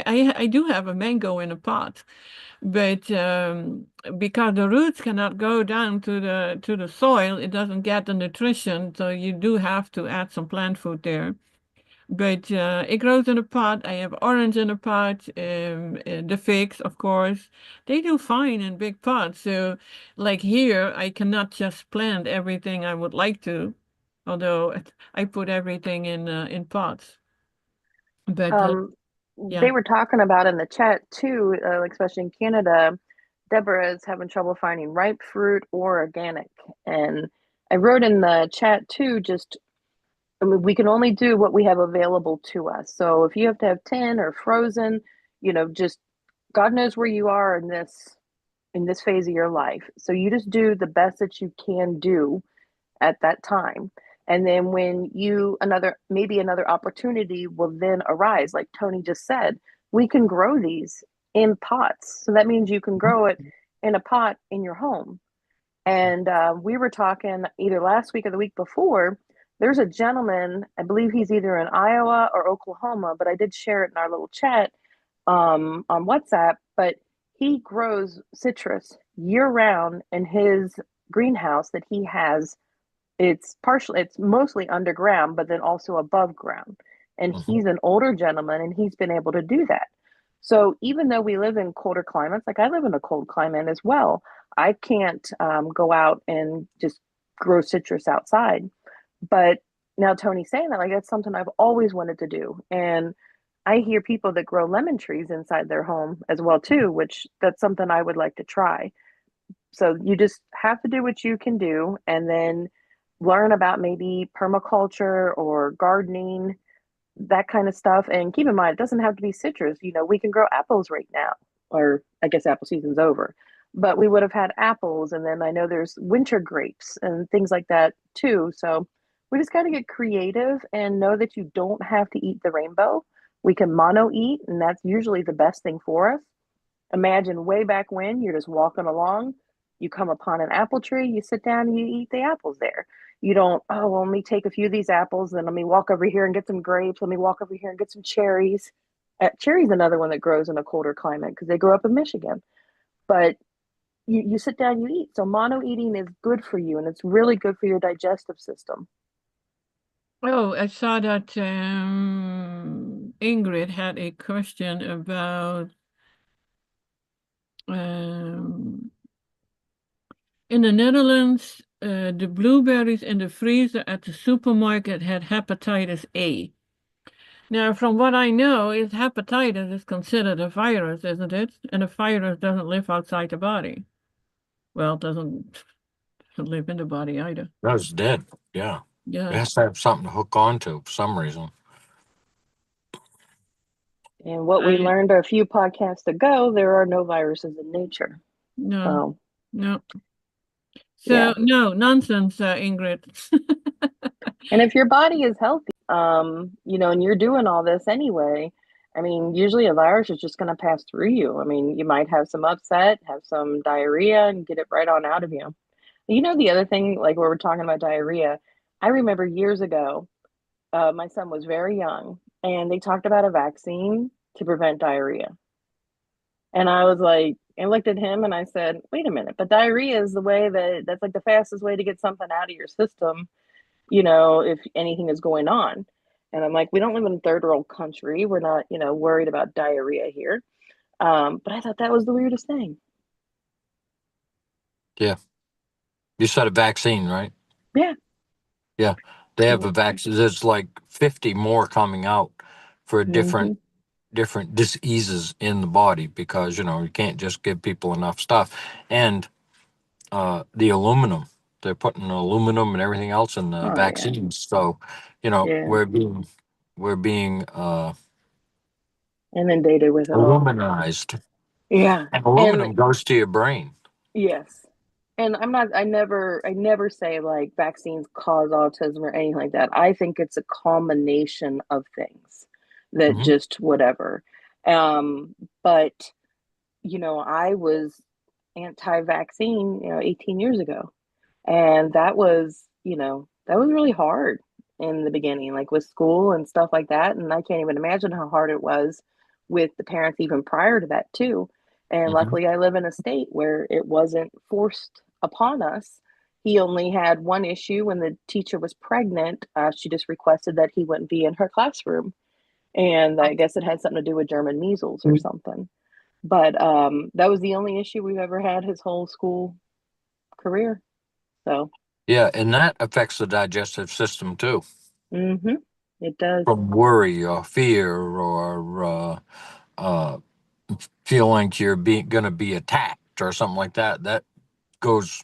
I do have a mango in a pot, but because the roots cannot go down to the soil, it doesn't get the nutrition. So you do have to add some plant food there. But it grows in a pot. I have orange in a pot. The figs, of course, they do fine in big pots. So, like here, I cannot just plant everything I would like to, although I put everything in pots. But Um, yeah. they were talking about in the chat too, like especially in Canada, Deborah is having trouble finding ripe fruit or organic. And I wrote in the chat too, just I mean, we can only do what we have available to us. So if you have to have tin or frozen, just God knows where you are in this phase of your life. So you just do the best that you can do at that time. And then when maybe another opportunity will then arise, like Toni just said, we can grow these in pots. So that means you can grow it in a pot in your home. And we were talking either last week or the week before. There's a gentleman, I believe he's either in Iowa or Oklahoma, but I did share it in our little chat on WhatsApp. But he grows citrus year round in his greenhouse that he has. It's mostly underground, but then also above ground. And Mhm. he's an older gentleman and he's been able to do that. So even though we live in colder climates, like I live in a cold climate as well, I can't go out and just grow citrus outside. But now Toni's saying that, like, that's something I've always wanted to do. And I hear people that grow lemon trees inside their home as well too, which that's something I would like to try. So you just have to do what you can do and then learn about maybe permaculture or gardening, that kind of stuff. And keep in mind, it doesn't have to be citrus. We can grow apples right now, or I guess apple season's over, but we would have had apples. And then I know there's winter grapes and things like that too. So we just got to get creative and know that you don't have to eat the rainbow. We can mono eat, and that's usually the best thing for us. Imagine way back when you're just walking along, you come upon an apple tree, you sit down and you eat the apples there. You don't, oh, well, let me take a few of these apples, then let me walk over here and get some grapes. Let me walk over here and get some cherries. Cherry's another one that grows in a colder climate because they grow up in Michigan. But you sit down, you eat. So mono eating is good for you and it's really good for your digestive system. Oh, I saw that Ingrid had a question about um, In the Netherlands, the blueberries in the freezer at the supermarket had hepatitis A. Now, from what I know, is hepatitis is considered a virus, isn't it? And a virus doesn't live outside the body. Well, it doesn't live in the body either. That's dead. Yeah. It Yeah. has to have something to hook onto for some reason. And what we I learned a few podcasts ago, there are no viruses in nature. no, So, no. yeah. So no nonsense, Ingrid. And if your body is healthy, and you're doing all this anyway, I mean, usually a virus is just going to pass through you. I mean, you might have some upset, have some diarrhea, and get it right on out of you. The other thing, like we were talking about diarrhea, I remember years ago, my son was very young, and they talked about a vaccine to prevent diarrhea. And I was like, I looked at him and I said, wait a minute, but diarrhea is that's like the fastest way to get something out of your system, if anything is going on. And I'm like, we don't live in a third world country. We're not, worried about diarrhea here. But I thought that was the weirdest thing. Yeah. You said a vaccine, right? Yeah. Yeah. They have Yeah. a vaccine. There's like 50 more coming out for Mm-hmm. different diseases in the body because, you can't just give people enough stuff. And the aluminum, they're putting aluminum and everything else in the Oh, yeah. vaccines. So, Yeah. we're being Inundated with it all. aluminized. Yeah. And And aluminum goes to your brain. yes. And I never say like vaccines cause autism or anything like that. I think it's a combination of things that Hmm. just whatever. Um, but I was anti-vaccine, 18 years ago. And that was really hard in the beginning, like with school and stuff like that. And I can't even imagine how hard it was with the parents even prior to that, too. And Hmm. luckily, I live in a state where it wasn't forced upon us. He only had one issue when the teacher was pregnant. She just requested that he wouldn't be in her classroom. And I guess it had something to do with German measles or something. But that was the only issue we've ever had his whole school career. So, Yeah, and that affects the digestive system too. it does. From worry or fear or uh, feeling like you're going to be attacked or something like that. That goes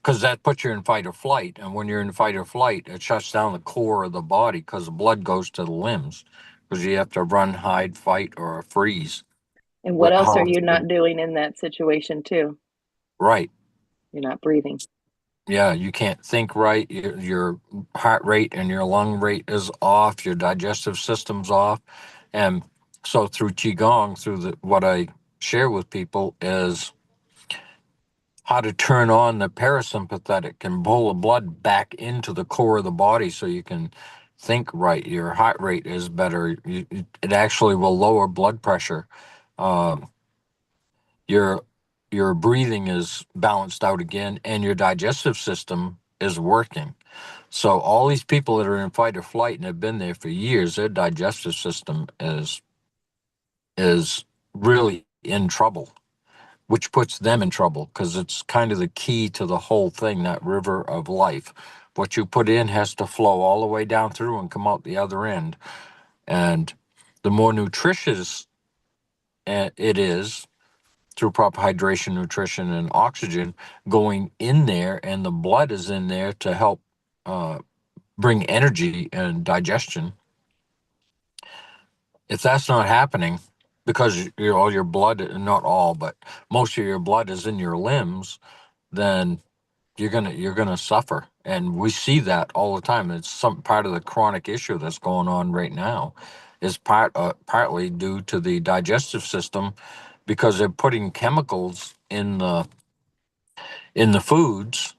because that puts you in fight or flight, and when you're in fight or flight, it shuts down the core of the body because the blood goes to the limbs because you have to run, hide, fight, or freeze. And what else are How? you not doing in that situation too? Right. You're not breathing. Yeah, you can't think right. Your heart rate and your lung rate is off. Your digestive system's off, and so through qigong, what I share with people is how to turn on the parasympathetic and pull the blood back into the core of the body so you can think right. Your heart rate is better. It actually will lower blood pressure. Um, your your breathing is balanced out again, and your digestive system is working. So all these people that are in fight or flight and have been there for years, their digestive system is really in trouble, which puts them in trouble because it's kind of the key to the whole thing, that river of life. What you put in has to flow all the way down through and come out the other end. And the more nutritious it is through proper hydration, nutrition, and oxygen going in there, and the blood is in there to help uh, bring energy and digestion. If that's not happening, because all your blood, not all, but most of your blood is in your limbs, then you're gonna suffer, and we see that all the time. It's some part of the chronic issue that's going on right now, is partly due to the digestive system, because they're putting chemicals in the foods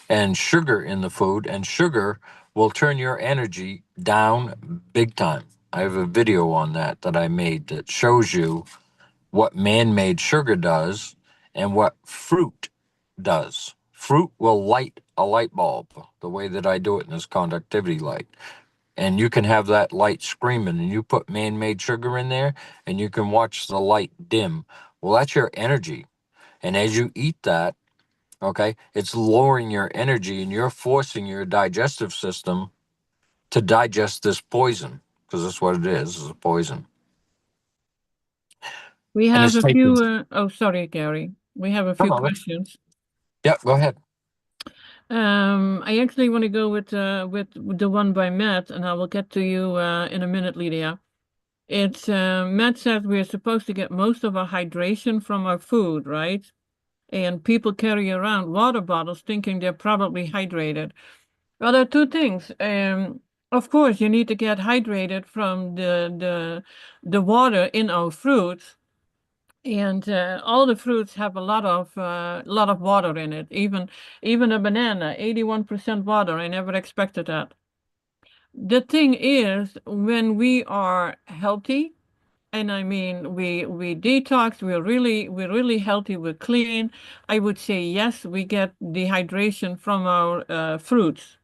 and sugar in the food, and sugar will turn your energy down big time. I have a video on that I made that shows you what man-made sugar does and what fruit does. Fruit will light a light bulb the way that I do it in this conductivity light. And you can have that light screaming, and you put man-made sugar in there and you can watch the light dim. Well, that's your energy. And as you eat that, Okay. It's lowering your energy and you're forcing your digestive system to digest this poison because that's what it is a poison. We And have it's a taking, few, oh, sorry, Gary. We have a come few on. questions. Yeah, go ahead. I actually want to go with the one by Matt, and I will get to you in a minute, Lydia. It's Matt says we're supposed to get most of our hydration from our food, right? And people carry around water bottles thinking they're probably hydrated. Well, there are two things. Of course, you need to get hydrated from the water in our fruits, and all the fruits have a lot of water in it. Even a banana, 81% water. I never expected that. The thing is, when we are healthy, and I mean we detox, we're really healthy, we're clean. I would say yes, we get dehydration from our fruits.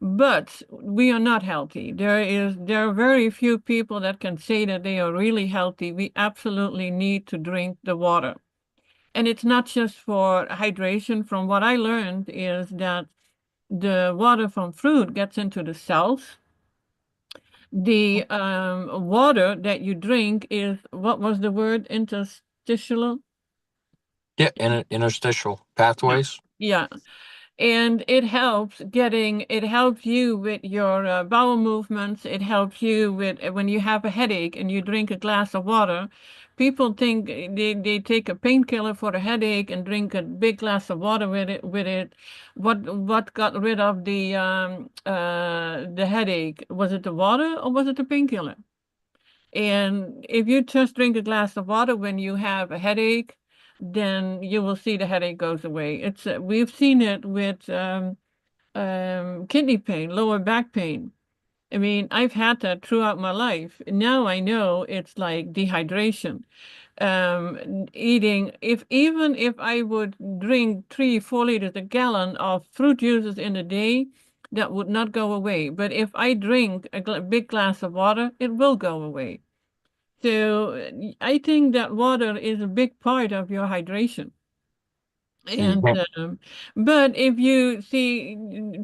But we are not healthy. There are very few people that can say that they are really healthy. We absolutely need to drink the water. And it's not just for hydration. From what I learned is that the water from fruit gets into the cells. The water that you drink is, what was the word? Interstitial? Yeah, interstitial Yeah. pathways. Yeah. And it helps you with your bowel movements. It helps you with when you have a headache and you drink a glass of water. People think they take a painkiller for a headache and drink a big glass of water with it. What got rid of the headache? Was it the water or was it the painkiller? And if you just drink a glass of water when you have a headache, then you will see the headache goes away. It's we've seen it with kidney pain, lower back pain. I mean, I've had that throughout my life. Now I know it's like dehydration. Eating, even if I would drink 3, 4 liters a gallon of fruit juices in a day, that would not go away. But if I drink a big glass of water, it will go away. So I think that water is a big part of your hydration. You And can't- but if you see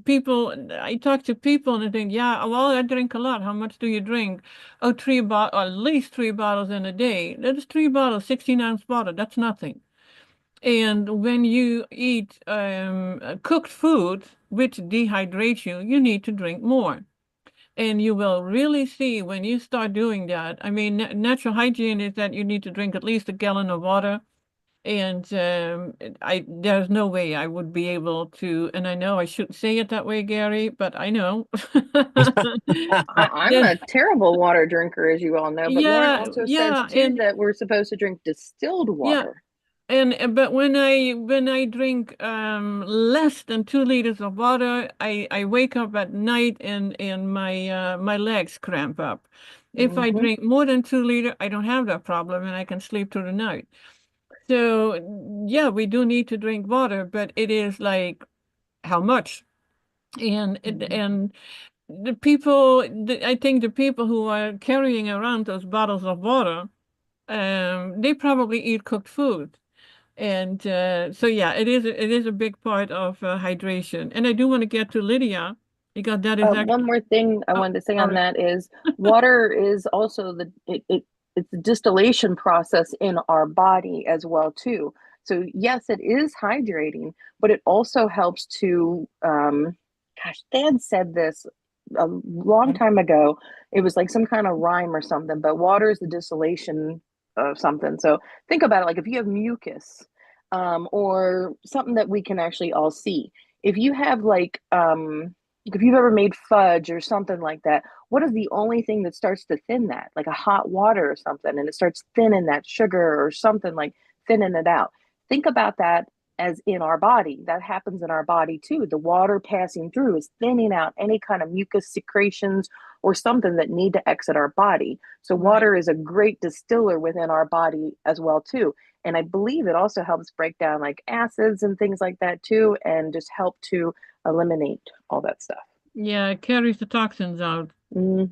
people, I talk to people and I think, yeah, well, I drink a lot. How much do you drink? Oh, at least 3 bottles in a day. That is 3 bottles, 16-ounce bottle. That's nothing. And when you eat cooked food, which dehydrates you, you need to drink more. And you will really see when you start doing that. I mean, natural hygiene is that you need to drink at least a gallon of water. And there's no way I would be able to, and I know I shouldn't say it that way, Gary, but I know. I'm There's, a terrible water drinker, as you all know, but Lauren yeah, also says yeah, too that we're supposed to drink distilled yeah, water. but when I drink less than 2 liters of water, I wake up at night and my legs cramp up. If I Hmm. drink more than 2 liters, I don't have that problem and I can sleep through the night. So yeah, we do need to drink water, but it is like how much? And the people, I think the people who are carrying around those bottles of water, they probably eat cooked food. And so yeah, it is a big part of hydration. And I do want to get to Lydia because that is One actually, more thing I oh, wanted to say on sorry. that is water is also it's the distillation process in our body as well too. So yes, it is hydrating, but it also helps to gosh, Dad said this a long time ago. It was like some kind of rhyme or something, but water is the distillation of something. So think about it like if you have mucus, or something that we can actually all see. If you have like if you've ever made fudge or something like that, what is the only thing that starts to thin that? Like a hot water or something, and it starts thinning that sugar or something, like thinning it out. Think about that as in our body. That happens in our body too. The water passing through is thinning out any kind of mucus secretions or something that need to exit our body. So Right. water is a great distiller within our body as well too. And I believe it also helps break down like acids and things like that too, and just help to eliminate all that stuff. Yeah, it carries the toxins out. Hmm.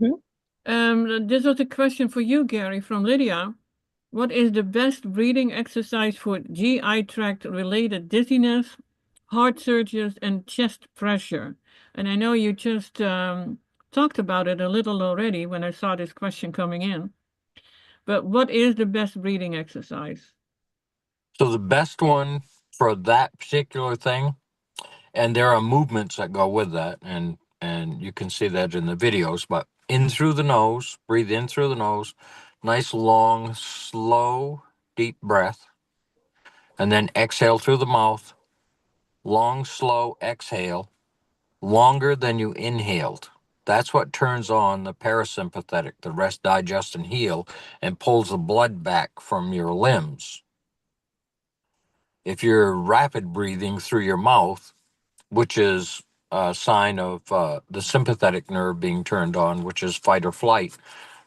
This was a question for you, Gary, from Lydia. What is the best breathing exercise for GI tract related dizziness heart surges and chest pressure. And I know you just talked about it a little already when I saw this question coming in. But what is the best breathing exercise? So the best one for that particular thing, and there are movements that go with that, and you can see that in the videos, but in through the nose, breathe in through the nose, nice long, slow, deep breath, and then exhale through the mouth, long, slow exhale, longer than you inhaled. That's what turns on the parasympathetic, the rest, digest, and heal, and pulls the blood back from your limbs. If you're rapid breathing through your mouth, which is a sign of the sympathetic nerve being turned on, which is fight or flight,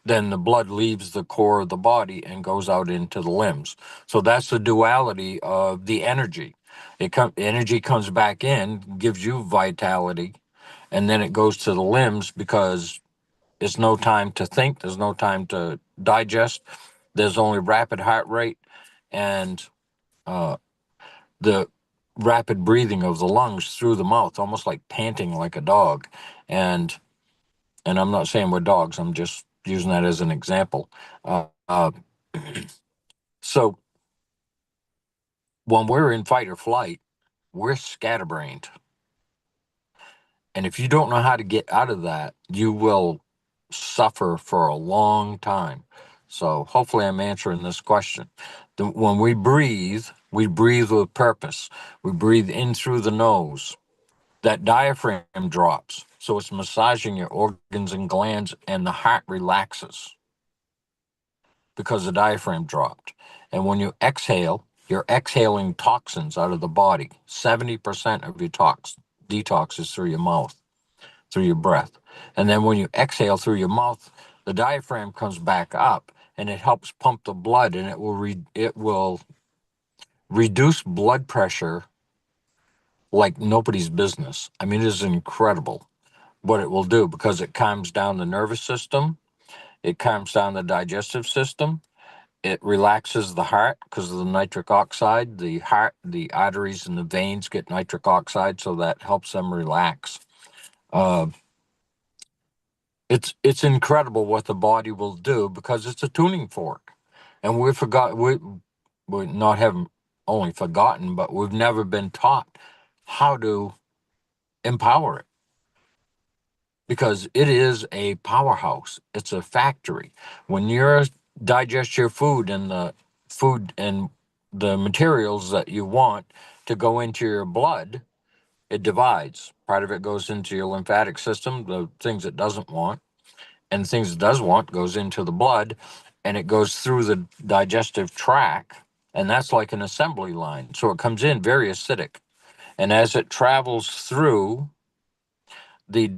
then the blood leaves the core of the body and goes out into the limbs. So that's the duality of the energy. Energy comes back in, gives you vitality, and then it goes to the limbs because it's no time to think, there's no time to digest, there's only rapid heart rate and the rapid breathing of the lungs through the mouth, almost like panting like a dog. And I'm not saying we're dogs, I'm just using that as an example. Uh, uh, so when we're in fight or flight, we're scatterbrained. And if you don't know how to get out of that, you will suffer for a long time. So hopefully I'm answering this question. When we breathe with purpose. We breathe in through the nose. That diaphragm drops. So it's massaging your organs and glands, and the heart relaxes because the diaphragm dropped. And when you exhale, you're exhaling toxins out of the body. 70% of your detox is through your mouth, through your breath. And then when you exhale through your mouth, the diaphragm comes back up and it helps pump the blood, and it will reduce blood pressure like nobody's business. I mean, it is incredible what it will do because it calms down the nervous system, it calms down the digestive system, it relaxes the heart because of the nitric oxide. The arteries and the veins get nitric oxide, so that helps them relax. Uh, it's incredible what the body will do because it's a tuning fork, and we not have only forgotten, but we've never been taught how to empower it because it is a powerhouse. It's a factory. When you digest your food and the materials that you want to go into your blood, it divides. Part of it goes into your lymphatic system, the things it doesn't want, and the things it does want goes into the blood, and it goes through the digestive tract, and that's like an assembly line. So it comes in very acidic, and as it travels through the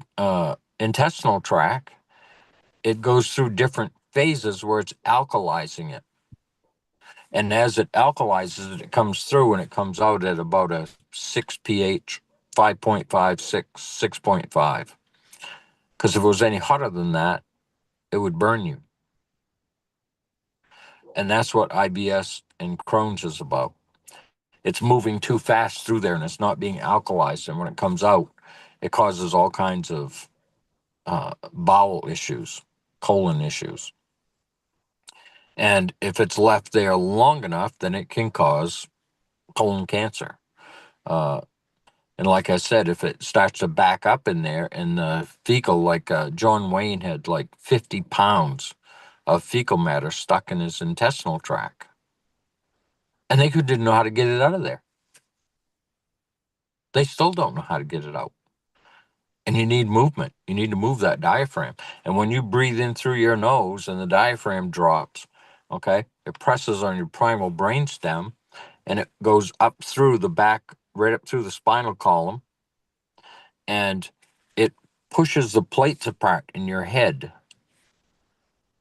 intestinal tract, it goes through different phases where it's alkalizing it. And as it alkalizes it, it comes through and it comes out at about a 6 pH, 5.5, 6.5. Because if it was any hotter than that, it would burn you. And that's what IBS and Crohn's is about. It's moving too fast through there and it's not being alkalized. And when it comes out, it causes all kinds of bowel issues, colon issues. And if it's left there long enough, then it can cause colon cancer. And like I said, if it starts to back up in there and the fecal, like John Wayne had like 50 pounds of fecal matter stuck in his intestinal tract. And they didn't know how to get it out of there. They still don't know how to get it out. And you need movement. You need to move that diaphragm. And when you breathe in through your nose and the diaphragm drops, okay, it presses on your primal brainstem and it goes up through the back, right up through the spinal column, and it pushes the plates apart in your head.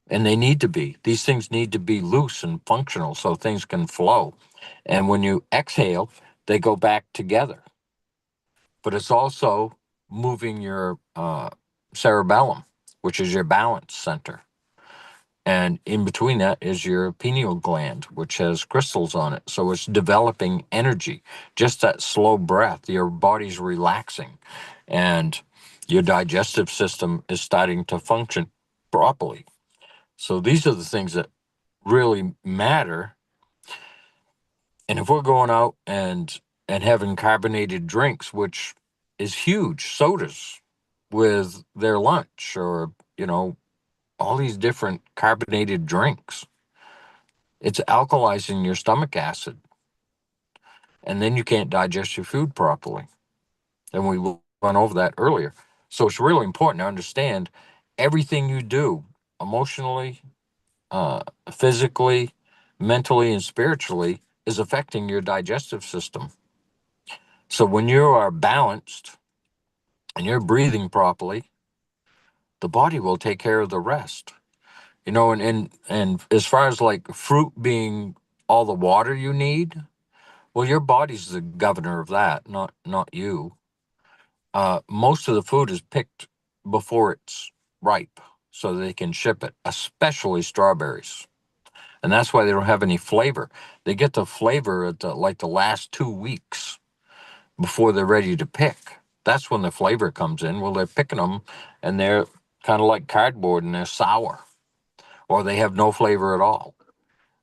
And they need to be. These things need to be loose and functional so things can flow. And when you exhale, they go back together. But it's also moving your cerebellum, which is your balance center. And in between that is your pineal gland, which has crystals on it. So it's developing energy. Just that slow breath, your body's relaxing, and your digestive system is starting to function properly. So these are the things that really matter. And if we're going out and having carbonated drinks, which is huge, sodas with their lunch, or all these different carbonated drinks, it's alkalizing your stomach acid, and then you can't digest your food properly. And we went over that earlier. So it's really important to understand everything you do emotionally, physically, mentally, and spiritually is affecting your digestive system. So when you are balanced and you're breathing properly, the body will take care of the rest. And as far as like fruit being all the water you need, well, your body's the governor of that, not you. Most of the food is picked before it's ripe, so they can ship it, especially strawberries. And that's why they don't have any flavor. They get the flavor at the last 2 weeks before they're ready to pick. That's when the flavor comes in. Well, they're picking them, and they're kind of like cardboard, and they're sour, or they have no flavor at all.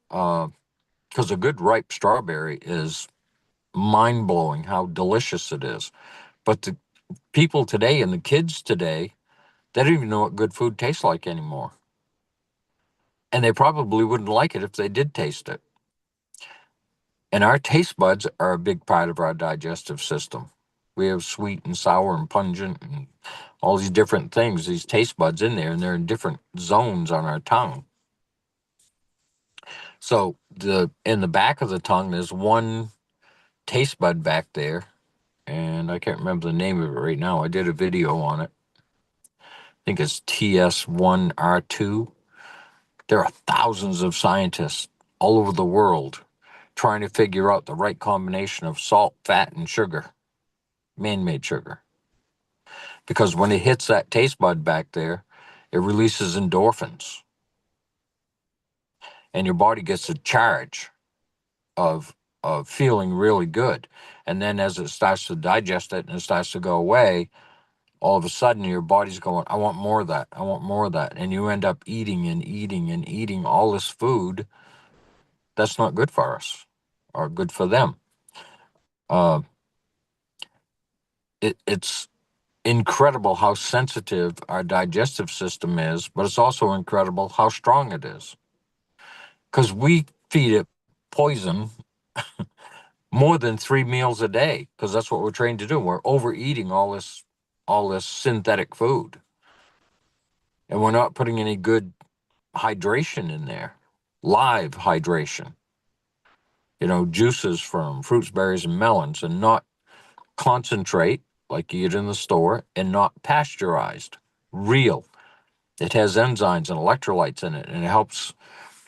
Because a good ripe strawberry is mind blowing how delicious it is. But the people today and the kids today, they don't even know what good food tastes like anymore. And they probably wouldn't like it if they did taste it. And our taste buds are a big part of our digestive system. We have sweet and sour and pungent and all these different things, these taste buds in there, and they're in different zones on our tongue. So in the back of the tongue, there's one taste bud back there, and I can't remember the name of it right now. I did a video on it. I think it's TS1R2. There are thousands of scientists all over the world trying to figure out the right combination of salt, fat, and sugar, man-made sugar. Because when it hits that taste bud back there, it releases endorphins, and your body gets a charge of feeling really good. And then as it starts to digest it and it starts to go away, all of a sudden your body's going, I want more of that. I want more of that. And you end up eating and eating and eating all this food that's not good for us or good for them. Uh, it's incredible how sensitive our digestive system is, but it's also incredible how strong it is. Because we feed it poison more than 3 meals a day, because that's what we're trained to do. We're overeating all this synthetic food, and we're not putting any good hydration in there, live hydration. Juices from fruits, berries, and melons, and not concentrate like you get in the store, and not pasteurized, real. It has enzymes and electrolytes in it, and it helps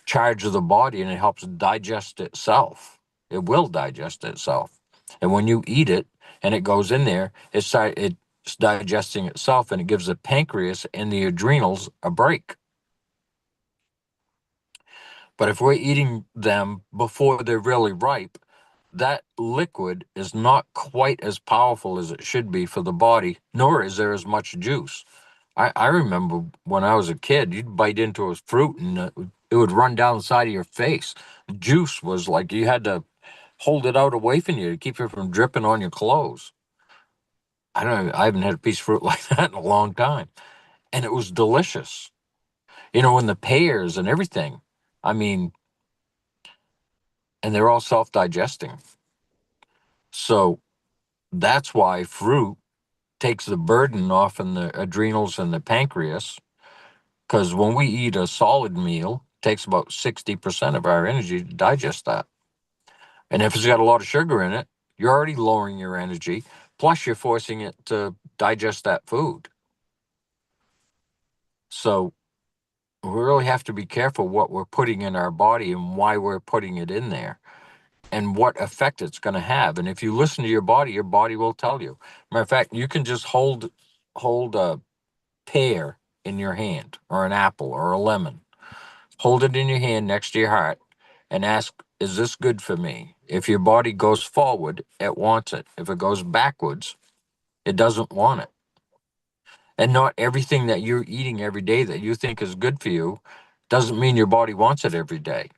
charge the body, and it helps digest itself. It will digest itself. And when you eat it and it goes in there, it's digesting itself, and it gives the pancreas and the adrenals a break. But if we're eating them before they're really ripe, that liquid is not quite as powerful as it should be for the body, nor is there as much juice. I remember when I was a kid, you'd bite into a fruit and it would run down the side of your face. Juice was like you had to hold it out away from you to keep it from dripping on your clothes. I don't know, I haven't had a piece of fruit like that in a long time. And it was delicious. And the pears and everything. I mean, and they're all self-digesting. So that's why fruit takes the burden off in the adrenals and the pancreas, because when we eat a solid meal, it takes about 60% of our energy to digest that. And if it's got a lot of sugar in it, you're already lowering your energy, plus you're forcing it to digest that food. So we really have to be careful what we're putting in our body and why we're putting it in there and what effect it's going to have. And if you listen to your body will tell you. Matter of fact, you can just hold a pear in your hand, or an apple, or a lemon, hold it in your hand next to your heart, and ask, is this good for me? If your body goes forward, it wants it. If it goes backwards, it doesn't want it. And not everything that you're eating every day that you think is good for you doesn't mean your body wants it every day.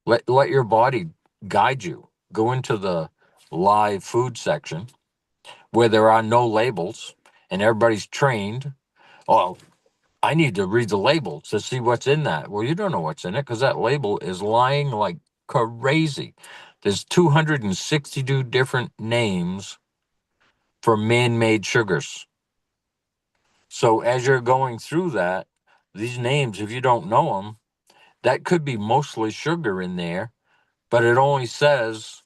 Let your body guide you. Go into the live food section where there are no labels and everybody's trained. Oh, I need to read the label to see what's in that. Well, you don't know what's in it because that label is lying like crazy. There's 262 different names for man-made sugars. So as you're going through that, these names, if you don't know them, that could be mostly sugar in there, but it only says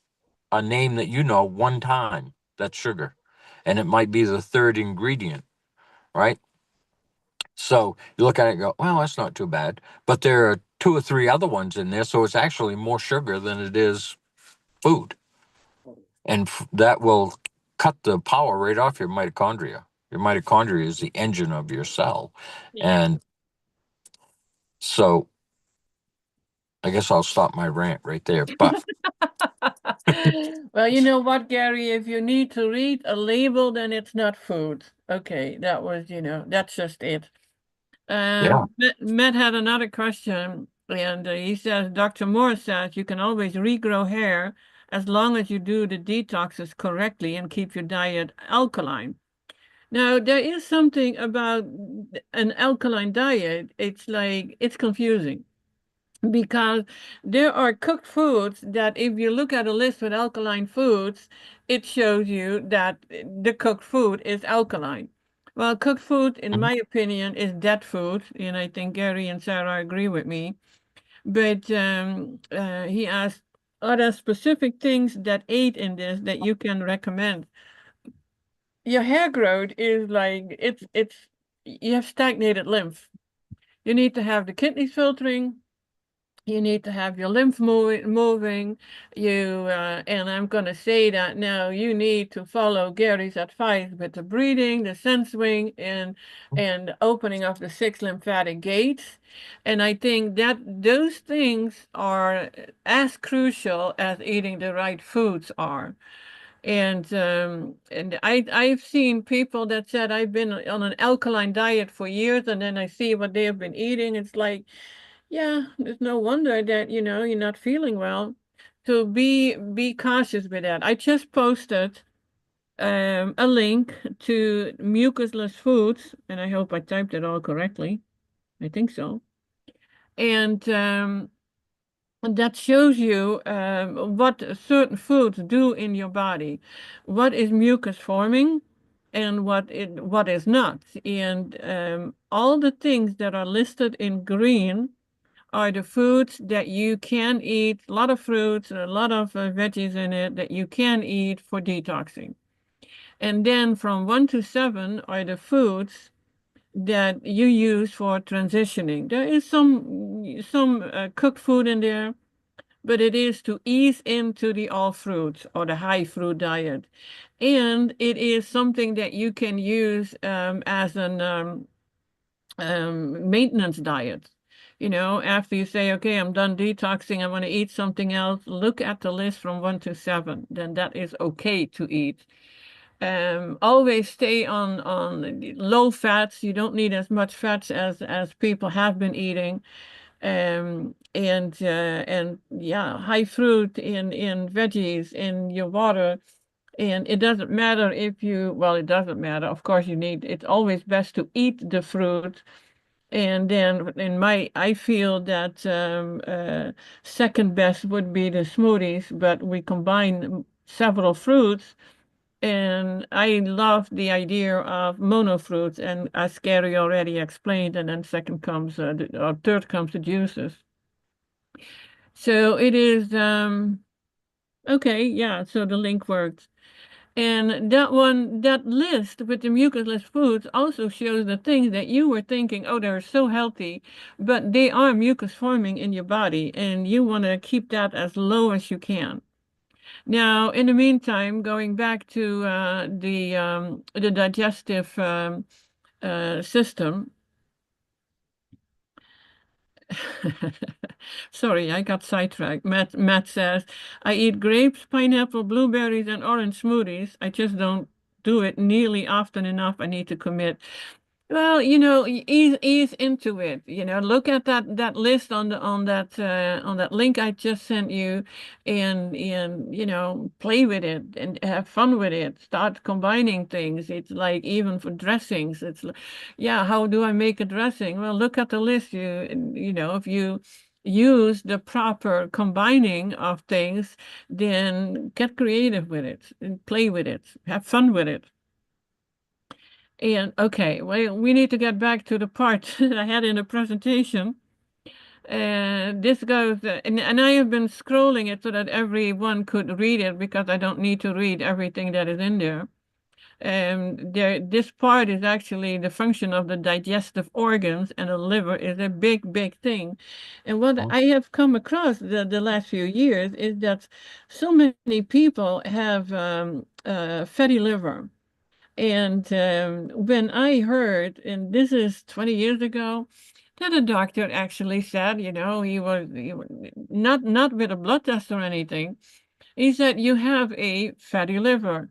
a name that you know one time. That's sugar. And it might be the third ingredient, right? So you look at it and go, well, that's not too bad. But there are two or three other ones in there. So it's actually more sugar than it is food. And that will cut the power right off your mitochondria. Your mitochondria is the engine of your cell. Yeah. And so I guess I'll stop my rant right there. But Well, you know what, Gary? If you need to read a label, then it's not food. Okay, that was, that's just it. yeah, Matt had another question, and he says, Dr. Morse says you can always regrow hair as long as you do the detoxes correctly and keep your diet alkaline. Now, there is something about an alkaline diet. It's like, it's confusing because there are cooked foods that if you look at a list with alkaline foods, it shows you that the cooked food is alkaline. Well, cooked food, in mhm, my opinion, is dead food, and I think Gary and Sarah agree with me. But he asked, are there specific things that aid in this that you can recommend? Your hair growth is like you have stagnated lymph. You need to have the kidneys filtering. You need to have your lymph moving. And I'm going to say that now you need to follow Gary's advice with the breathing, the sensing, and opening of the six lymphatic gates. And I think that those things are as crucial as eating the right foods are. And I've seen people that said I've been on an alkaline diet for years, and then I see what they have been eating. It's like, yeah, there's no wonder that, you're not feeling well. So be cautious with that. I just posted a link to mucusless foods, and I hope I typed it all correctly. I think so. And that shows you what certain foods do in your body, what is mucus forming, and what is not. And all the things that are listed in green are the foods that you can eat, a lot of fruits, a lot of veggies in it that you can eat for detoxing. And then from 1 to 7 are the foods that you use for transitioning. There is some cooked food in there, but it is to ease into the all fruits or the high fruit diet. And it is something that you can use as an maintenance diet. After you say, okay, I'm done detoxing, I want to eat something else, look at the list from 1 to 7, then that is okay to eat. Always stay on low fats. You don't need as much fats as people have been eating. And yeah, high fruit in veggies in your water. And it doesn't matter well, it doesn't matter. Of course, it's always best to eat the fruit. And then I feel that second best would be the smoothies, but we combine several fruits. And I love the idea of monofruits, and as Gary already explained, and then second comes, or third comes the juices. So it is, okay, yeah, so the link works. And that list with the mucusless foods also shows the things that you were thinking, oh, they're so healthy, but they are mucus forming in your body, and you want to keep that as low as you can. Now, in the meantime, going back to the digestive system, Sorry, I got sidetracked. Matt says, I eat grapes, pineapple, blueberries, and orange smoothies. I just don't do it nearly often enough. I need to commit. Well, ease into it. Look at that list on that link I just sent you, and play with it and have fun with it. Start combining things. It's like even for dressings. Yeah, how do I make a dressing? Well, look at the list. If you use the proper combining of things, then get creative with it and play with it. Have fun with it. And okay, well, we need to get back to the part that I had in the presentation. And this goes, and I have been scrolling it so that everyone could read it because I don't need to read everything that is in there. This part is actually the function of the digestive organs, and the liver is a big, big thing. And what I have come across the last few years is that so many people have fatty liver. And when I heard, and this is 20 years ago, that a doctor actually said, he was not with a blood test or anything. He said, you have a fatty liver.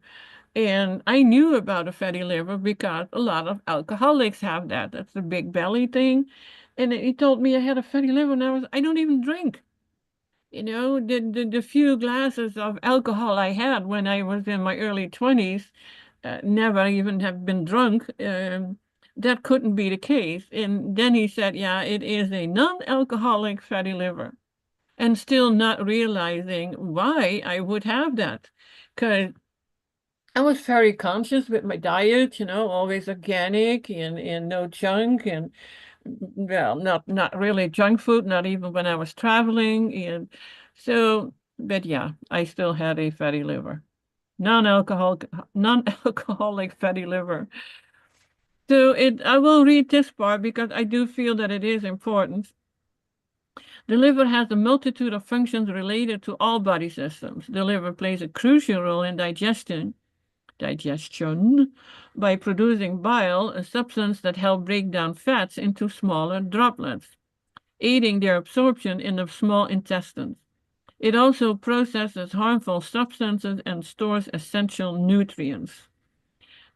And I knew about a fatty liver because a lot of alcoholics have that. That's the big belly thing. And he told me I had a fatty liver, and I don't even drink. The few glasses of alcohol I had when I was in my early 20s, never even have been drunk. That couldn't be the case. And then he said, yeah, it is a non-alcoholic fatty liver. And still not realizing why I would have that. Because I was very conscious with my diet, always organic and no junk, and well, not really junk food, not even when I was traveling. And so, but yeah, I still had a fatty liver, non-alcoholic fatty liver. So I will read this part because I do feel that it is important. The liver has a multitude of functions related to all body systems. The liver plays a crucial role in digestion by producing bile, a substance that helps break down fats into smaller droplets, aiding their absorption in the small intestines. It also processes harmful substances and stores essential nutrients.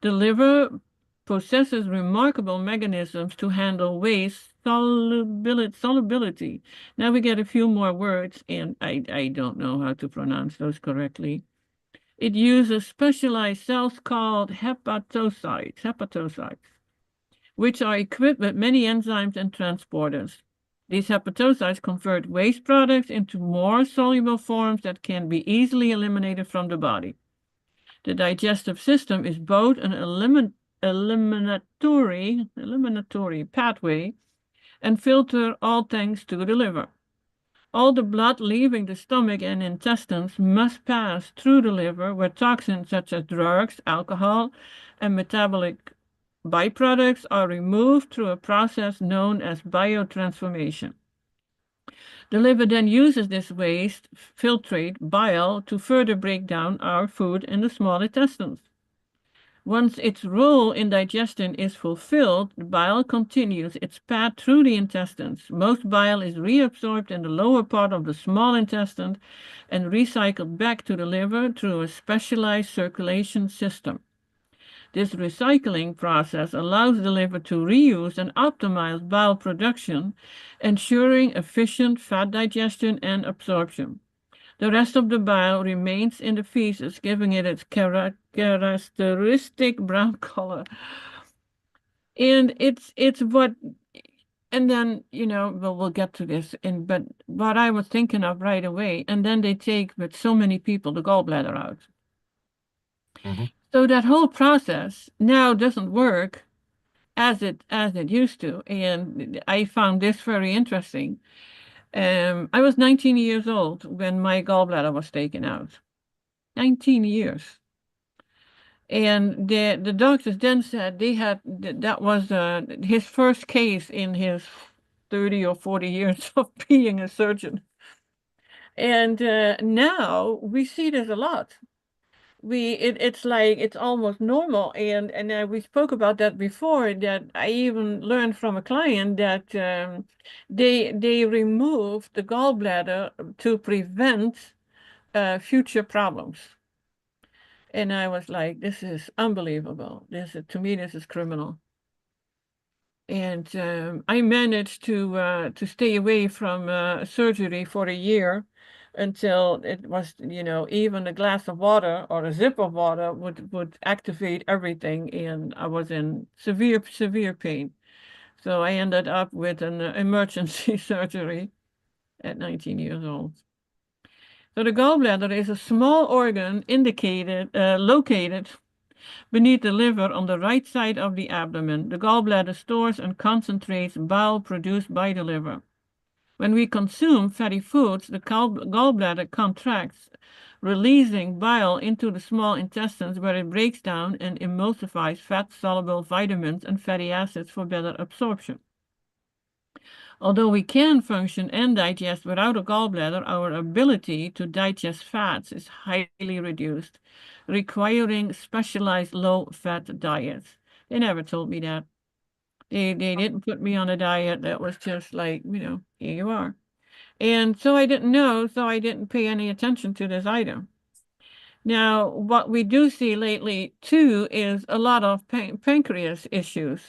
The liver possesses remarkable mechanisms to handle waste solubility. Now we get a few more words, and I don't know how to pronounce those correctly. It uses specialized cells called hepatocytes, which are equipped with many enzymes and transporters. These hepatocytes convert waste products into more soluble forms that can be easily eliminated from the body. The digestive system is both an eliminatory pathway and filter all things to the liver. All the blood leaving the stomach and intestines must pass through the liver, where toxins such as drugs, alcohol, and metabolic byproducts are removed through a process known as biotransformation. The liver then uses this waste filtrate bile to further break down our food in the small intestines. Once its role in digestion is fulfilled, the bile continues its path through the intestines. Most bile is reabsorbed in the lower part of the small intestine and recycled back to the liver through a specialized circulation system. This recycling process allows the liver to reuse and optimize bile production, ensuring efficient fat digestion and absorption. The rest of the bile remains in the feces, giving it its characteristic brown color. And it's what, and then, we'll get to this, but what I was thinking of right away, and then they take with so many people the gallbladder out. Mm-hmm. So that whole process now doesn't work as it used to. And I found this very interesting. I was 19 years old when my gallbladder was taken out. 19 years. And the doctors then said that was his first case in his 30 or 40 years of being a surgeon. And now we see this a lot. it's like it's almost normal, and we spoke about that before, that I even learned from a client that they removed the gallbladder to prevent future problems. And I was like, this is unbelievable. To me, this is criminal. And I managed to stay away from surgery for a year until it was, even a glass of water or a sip of water would activate everything, and I was in severe pain. So I ended up with an emergency surgery at 19 years old. So the gallbladder is a small organ located beneath the liver on the right side of the abdomen. The gallbladder stores and concentrates bile produced by the liver. When we consume fatty foods, the gallbladder contracts, releasing bile into the small intestines, where it breaks down and emulsifies fat-soluble vitamins and fatty acids for better absorption. Although we can function and digest without a gallbladder, our ability to digest fats is highly reduced, requiring specialized low-fat diets. They never told me that. They didn't put me on a diet that was just like, here you are. And so I didn't know, so I didn't pay any attention to this item. Now, what we do see lately, too, is a lot of pancreas issues.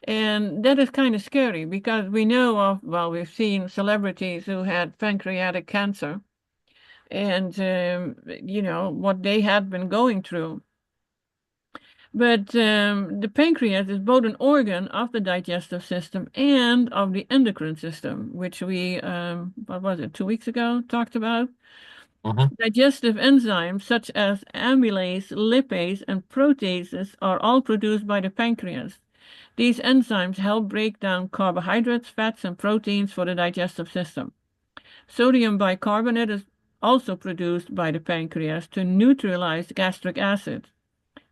And that is kind of scary because we know we've seen celebrities who had pancreatic cancer and, what they had been going through. But the pancreas is both an organ of the digestive system and of the endocrine system, which we, 2 weeks ago, talked about. Digestive enzymes such as amylase, lipase, and proteases are all produced by the pancreas. These enzymes help break down carbohydrates, fats, and proteins for the digestive system. Sodium bicarbonate is also produced by the pancreas to neutralize gastric acid,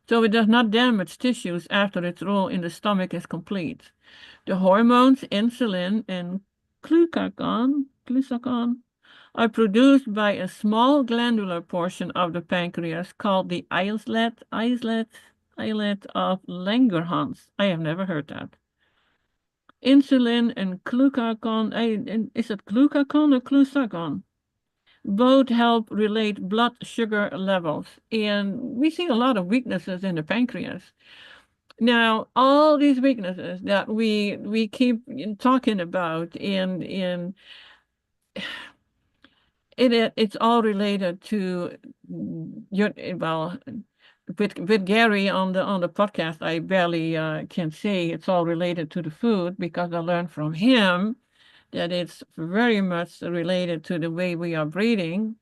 so it does not damage tissues after its role in the stomach is complete. The hormones insulin and glucagon are produced by a small glandular portion of the pancreas called the islet of Langerhans. I have never heard that. Insulin and glucagon, is it glucagon or glucagon? Both help relate blood sugar levels, and we see a lot of weaknesses in the pancreas. Now, all these weaknesses that we keep talking about it's all related to with Gary on the podcast, I barely can say it's all related to the food, because I learned from him that it's very much related to the way we are breathing,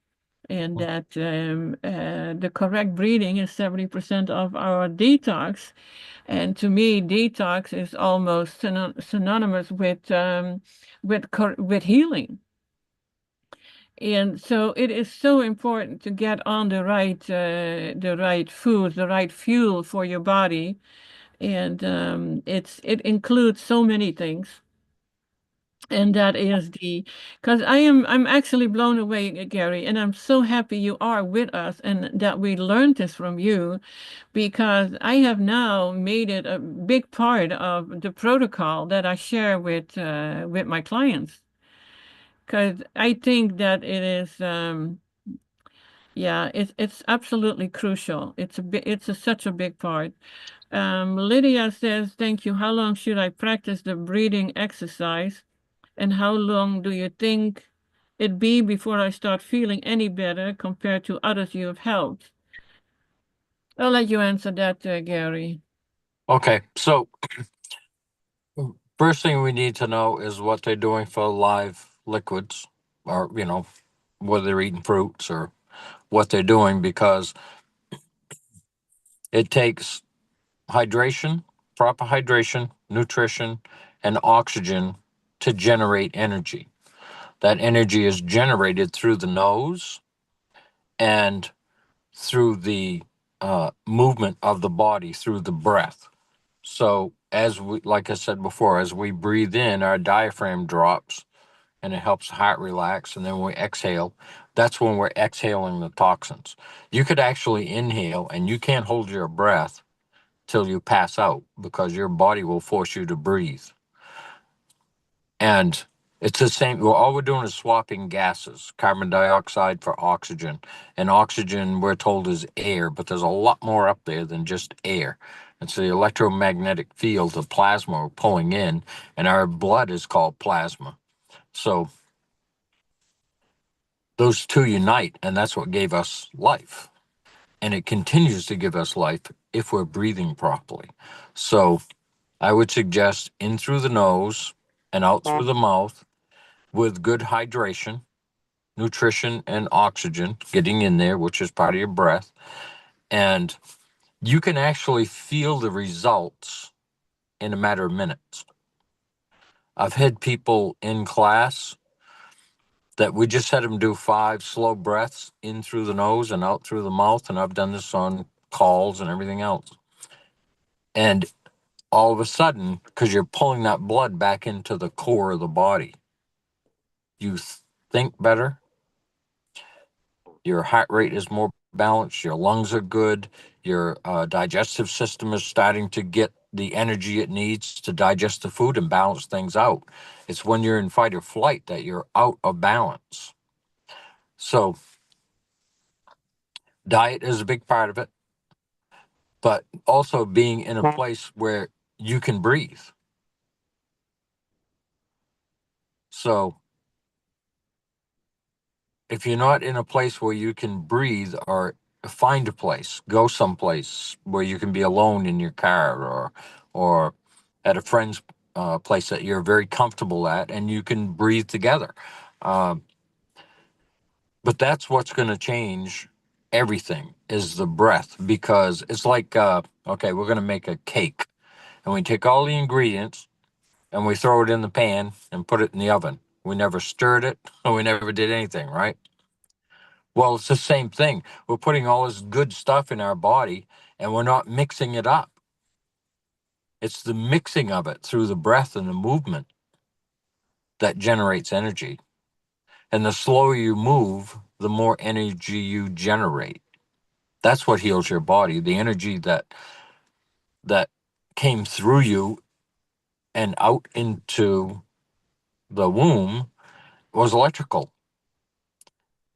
and that the correct breathing is 70% of our detox. And to me, detox is almost synonymous with healing. And so it is so important to get on the right foods, the right fuel for your body, and it includes so many things. And that is because I'm actually blown away, Gary, and I'm so happy you are with us and that we learned this from you, because I have now made it a big part of the protocol that I share with my clients. Because I think that it is, it's absolutely crucial. It's such a big part. Lydia says, thank you. How long should I practice the breathing exercise? And how long do you think it'd be before I start feeling any better compared to others you have helped? I'll let you answer that, Gary. Okay, so first thing we need to know is what they're doing for live liquids, or whether they're eating fruits or what they're doing, because it takes hydration, proper hydration, nutrition, and oxygen to generate energy. That energy is generated through the nose and through the movement of the body, through the breath. So like I said before, as we breathe in, our diaphragm drops and it helps the heart relax. And then when we exhale, That's when we're exhaling the toxins. You could actually inhale, and you can't hold your breath till you pass out because your body will force you to breathe. And it's the same. Well, all we're doing is swapping gases, carbon dioxide for oxygen. And oxygen, we're told, is air, but there's a lot more up there than just air. It's the electromagnetic field of plasma we're pulling in, and our blood is called plasma. So those two unite, and that's what gave us life. And it continues to give us life if we're breathing properly. So I would suggest in through the nose and out through the mouth with good hydration, nutrition, and oxygen getting in there, which is part of your breath. And you can actually feel the results in a matter of minutes. I've had people in class that we just had them do 5 slow breaths in through the nose and out through the mouth. And I've done this on calls and everything else. And all of a sudden, because you're pulling that blood back into the core of the body, you think better, your heart rate is more balanced, your lungs are good, your digestive system is starting to get the energy it needs to digest the food and balance things out. It's when you're in fight or flight that you're out of balance. So diet is a big part of it, but also being in a place where you can breathe. So if you're not in a place where you can breathe, or find a place, go someplace where you can be alone in your car, or at a friend's place that you're very comfortable at and you can breathe together. Um, but that's what's going to change everything is the breath, because it's like, okay, we're going to make a cake and we take all the ingredients and we throw it in the pan and put it in the oven. We never stirred it. We never did anything, right? Well, it's the same thing. We're putting all this good stuff in our body and we're not mixing it up. It's the mixing of it through the breath and the movement that generates energy. And the slower you move, the more energy you generate. That's what heals your body. The energy that came through you and out into the womb was electrical.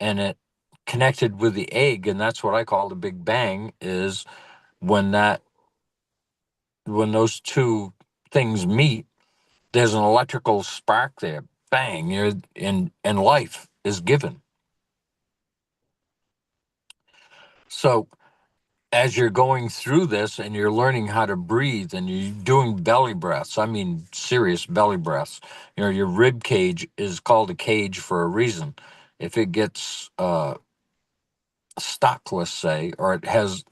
And it connected with the egg, and that's what I call the Big Bang, is when those two things meet, there's an electrical spark there. Bang, and life is given. So as you're going through this and you're learning how to breathe and you're doing belly breaths, I mean serious belly breaths, your rib cage is called a cage for a reason. If it gets stuck, let's say, or it has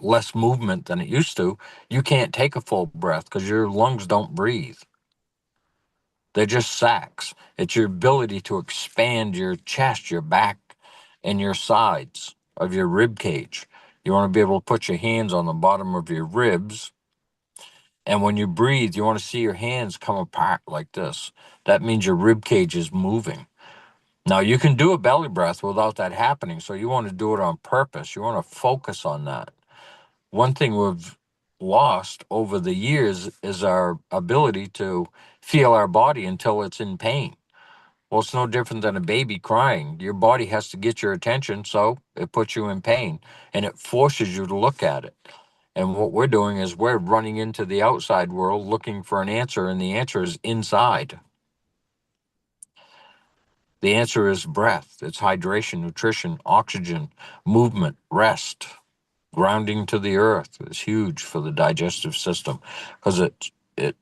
less movement than it used to, you can't take a full breath because your lungs don't breathe. They're just sacs. It's your ability to expand your chest, your back, and your sides of your rib cage. You want to be able to put your hands on the bottom of your ribs. And when you breathe, you want to see your hands come apart like this. That means your rib cage is moving. Now, you can do a belly breath without that happening. So you want to do it on purpose. You want to focus on that. One thing we've lost over the years is our ability to feel our body until it's in pain. Well, it's no different than a baby crying. Your body has to get your attention, so it puts you in pain and it forces you to look at it. And what we're doing is we're running into the outside world looking for an answer, and the answer is inside. The answer is breath. It's hydration, nutrition, oxygen, movement, rest. Grounding to the earth is huge for the digestive system because it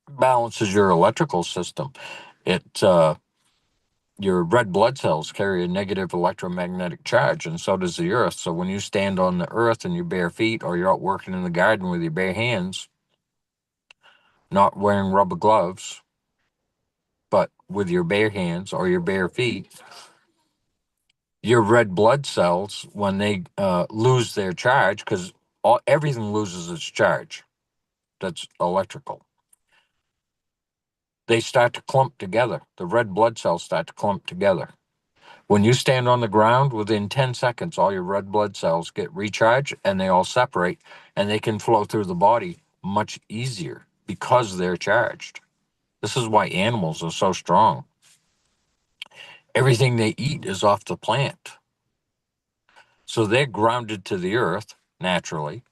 balances your electrical system. Your red blood cells carry a negative electromagnetic charge, and so does the earth. So when you stand on the earth in your bare feet, or you're out working in the garden with your bare hands, not wearing rubber gloves, but with your bare hands or your bare feet, your red blood cells, when they lose their charge, because everything loses its charge, that's electrical, they start to clump together. The red blood cells start to clump together. When you stand on the ground, within 10 seconds, all your red blood cells get recharged and they all separate, and they can flow through the body much easier because they're charged. This is why animals are so strong. Everything they eat is off the plant. So they're grounded to the earth naturally.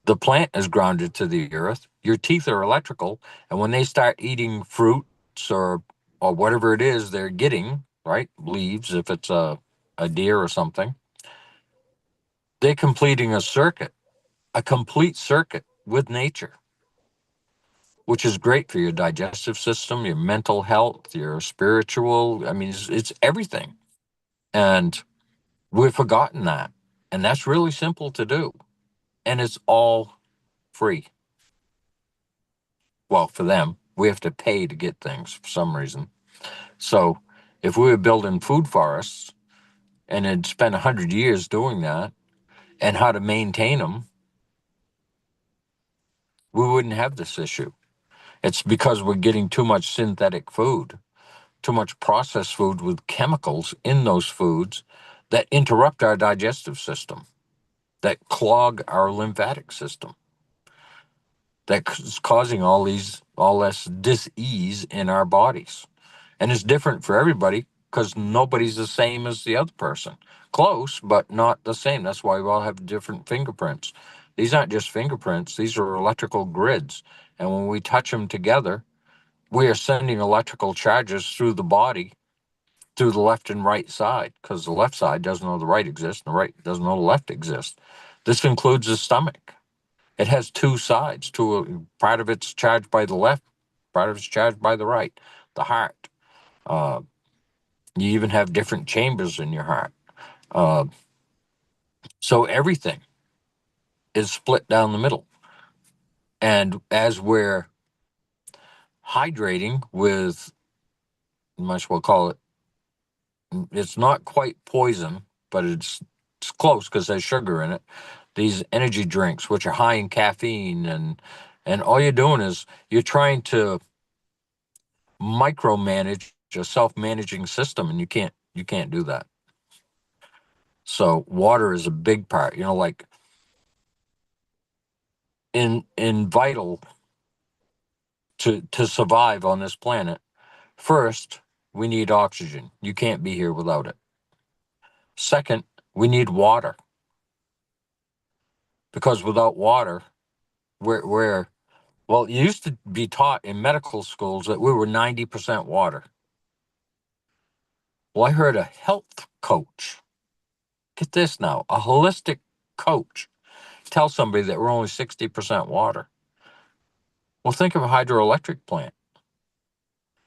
The plant is grounded to the earth. Your teeth are electrical. And when they start eating fruits or whatever it is they're getting, right? Leaves, if it's a deer or something, they're completing a complete circuit with nature, which is great for your digestive system, your mental health, your spiritual. I mean, it's everything. And we've forgotten that. And that's really simple to do. And it's all free. Well, for them, we have to pay to get things for some reason. So if we were building food forests and had spent 100 years doing that and how to maintain them, we wouldn't have this issue. It's because we're getting too much synthetic food, too much processed food with chemicals in those foods that interrupt our digestive system, that clog our lymphatic system, that's causing all this dis-ease in our bodies. And it's different for everybody because nobody's the same as the other person. Close, but not the same. That's why we all have different fingerprints. These aren't just fingerprints, these are electrical grids. And when we touch them together, we are sending electrical charges through the body, through the left and right side, because the left side doesn't know the right exists, and the right doesn't know the left exists. This includes the stomach. It has two sides. Part of it's charged by the left, part of it's charged by the right. The heart. Uh, you even have different chambers in your heart. Uh, so everything is split down the middle. And as we're hydrating with, you might as well call it, it's not quite poison, but it's close because there's sugar in it. These energy drinks, which are high in caffeine, and all you're doing is you're trying to micromanage a self-managing system, and you can't do that. So water is a big part. Like in vital to survive on this planet. First, we need oxygen. You can't be here without it. Second, we need water, because without water, we're well, it used to be taught in medical schools that we were 90% water. Well, I heard a health coach, get this now, a holistic coach, tell somebody that we're only 60% water. Well, think of a hydroelectric plant,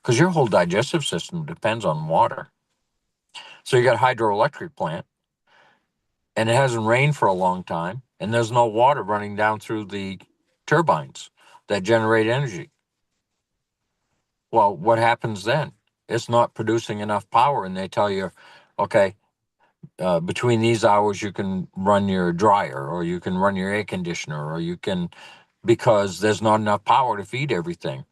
because your whole digestive system depends on water. So you got a hydroelectric plant, and it hasn't rained for a long time, and there's no water running down through the turbines that generate energy. Well, what happens then? It's not producing enough power, and they tell you, okay, between these hours you can run your dryer, or you can run your air conditioner, or you can, because there's not enough power to feed everything.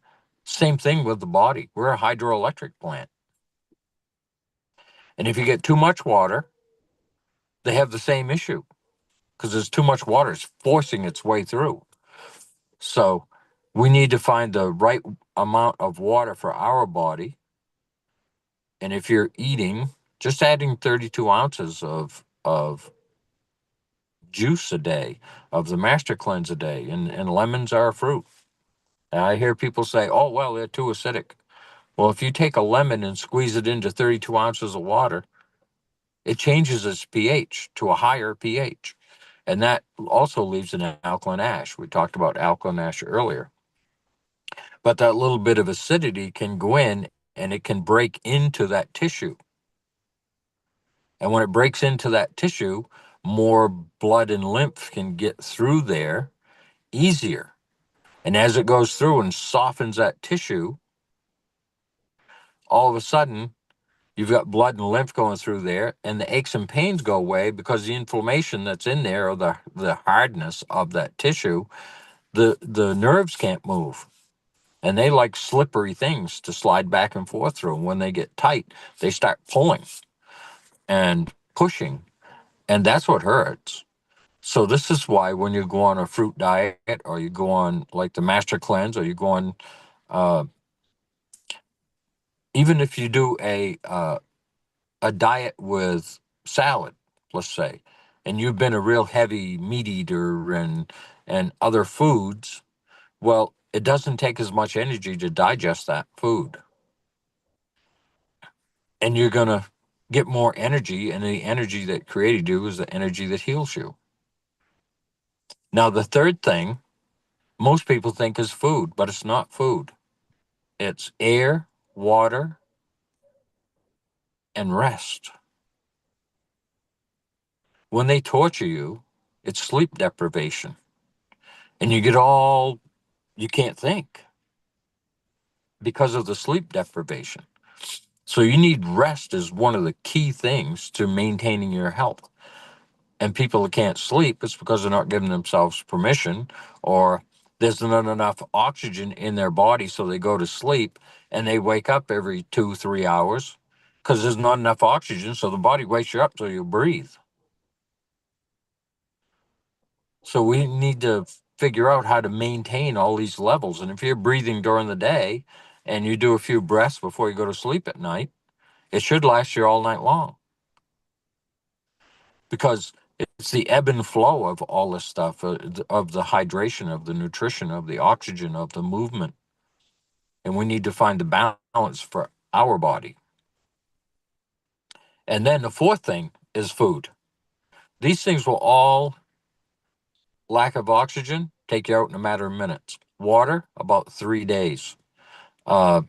Same thing with the body. We're a hydroelectric plant. And if you get too much water, they have the same issue, because there's too much water. It's forcing its way through. So we need to find the right amount of water for our body. And if you're eating, just adding 32 ounces of juice a day, of the Master Cleanse a day, and lemons are a fruit. And I hear people say, oh, well, they're too acidic. Well, if you take a lemon and squeeze it into 32 ounces of water, it changes its pH to a higher pH. And that also leaves an alkaline ash. We talked about alkaline ash earlier. But that little bit of acidity can go in, and it can break into that tissue. And when it breaks into that tissue, more blood and lymph can get through there easier. And as it goes through and softens that tissue, all of a sudden, you've got blood and lymph going through there, and the aches and pains go away, because the inflammation that's in there, or the hardness of that tissue, the nerves can't move. And they like slippery things to slide back and forth through. And when they get tight, they start pulling. and pushing, and that's what hurts. So this is why when you go on a fruit diet, or you go on like the Master Cleanse, or you go on, uh, even if you do a diet with salad, let's say, and you've been a real heavy meat eater and other foods, well, it doesn't take as much energy to digest that food, and you're gonna get more energy, and the energy that created you is the energy that heals you. Now, the third thing most people think is food, but it's not food. It's air, water, and rest. When they torture you, it's sleep deprivation. And you can't think because of the sleep deprivation. So you need rest as one of the key things to maintaining your health. And people that can't sleep, it's because they're not giving themselves permission, or there's not enough oxygen in their body, so they go to sleep and they wake up every 2, 3 hours because there's not enough oxygen, so the body wakes you up so you breathe. So we need to figure out how to maintain all these levels. And if you're breathing during the day and you do a few breaths before you go to sleep at night, it should last you all night long, because it's the ebb and flow of all this stuff, of the hydration, of the nutrition, of the oxygen, of the movement. And we need to find the balance for our body. And then the fourth thing is food. These things will all, lack of oxygen, take you out in a matter of minutes. Water, about 3 days. Uh,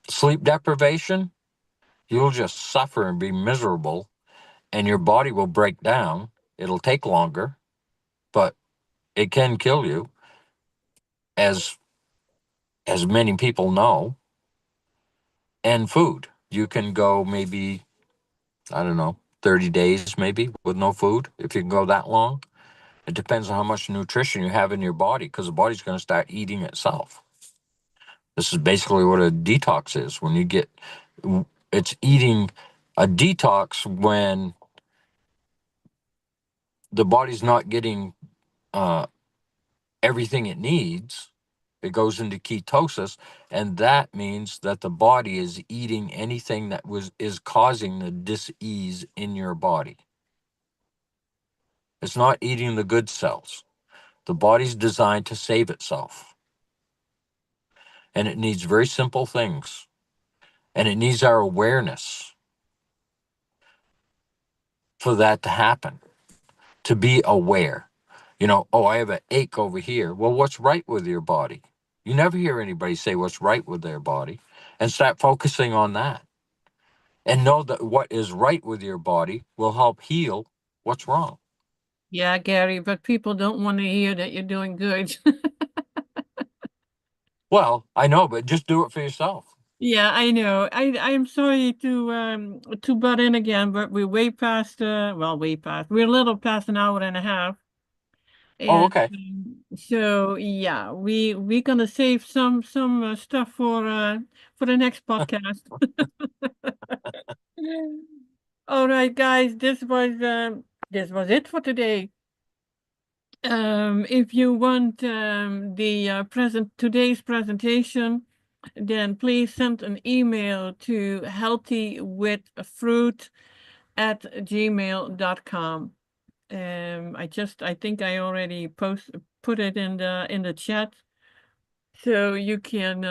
Sleep deprivation, you'll just suffer and be miserable, and your body will break down. It'll take longer, but it can kill you, as many people know. And food, you can go maybe, I don't know, 30 days maybe with no food, if you can go that long. It depends on how much nutrition you have in your body, because the body's going to start eating itself. This is basically what a detox is. When you get, it's eating a detox when the body's not getting uh, everything it needs. It goes into ketosis, and that means that the body is eating anything that is causing the dis-ease in your body. It's not eating the good cells. The body's designed to save itself, and it needs very simple things, and it needs our awareness for that to happen, to be aware. Oh, I have an ache over here. Well, what's right with your body? You never hear anybody say what's right with their body, and start focusing on that. And know that what is right with your body will help heal what's wrong. Yeah, Gary, but people don't want to hear that you're doing good. Well, I know, but just do it for yourself. Yeah, I know. I'm sorry to butt in again, but we're way past way past. We're a little past an hour and a half. Oh, And okay. so yeah, we're gonna save some stuff for the next podcast. All right, guys, this was it for today. If you want the today's presentation, then please send an email to healthywithfruit@gmail.com. I think I already put it in the chat, so you can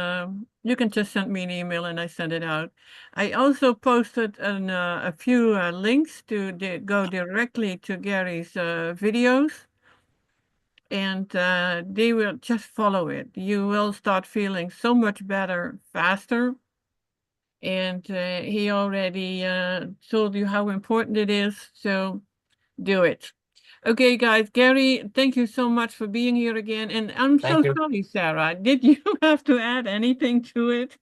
just send me an email and I send it out. I also posted a few links to go directly to Gary's videos, and they will just follow it. You will start feeling so much better faster. And he already told you how important it is, so do it. Okay, guys, Gary, thank you so much for being here again. And I'm so Thank you. sorry, Sarah. Did you have to add anything to it?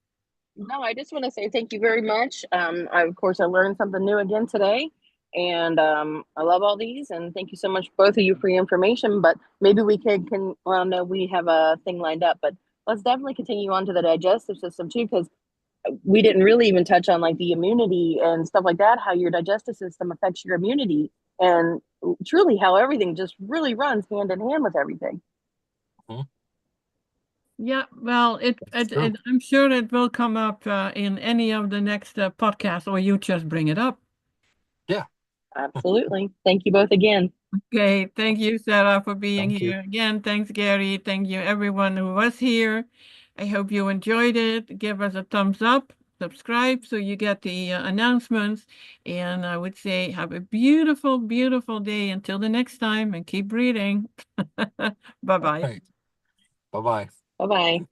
No, I just want to say thank you very much. Of course, I learned something new again today, and I love all these. And thank you so much, both of you, for your information. But maybe we well, no, we have a thing lined up, but let's definitely continue on to the digestive system too, because we didn't really even touch on like the immunity and stuff like that, how your digestive system affects your immunity, and truly how everything just really runs hand in hand with everything. Yeah, well, I'm sure it will come up in any of the next podcasts, or you just bring it up. Yeah. Absolutely. Thank you both again. Okay, thank you, Sara, for being Thank you. here. Again, thanks, Gary. Thank you, everyone who was here. I hope you enjoyed it. Give us a thumbs up, subscribe so you get the announcements. And I would say have a beautiful, beautiful day until the next time, and keep breathing. Bye-bye. Bye-bye. Bye-bye.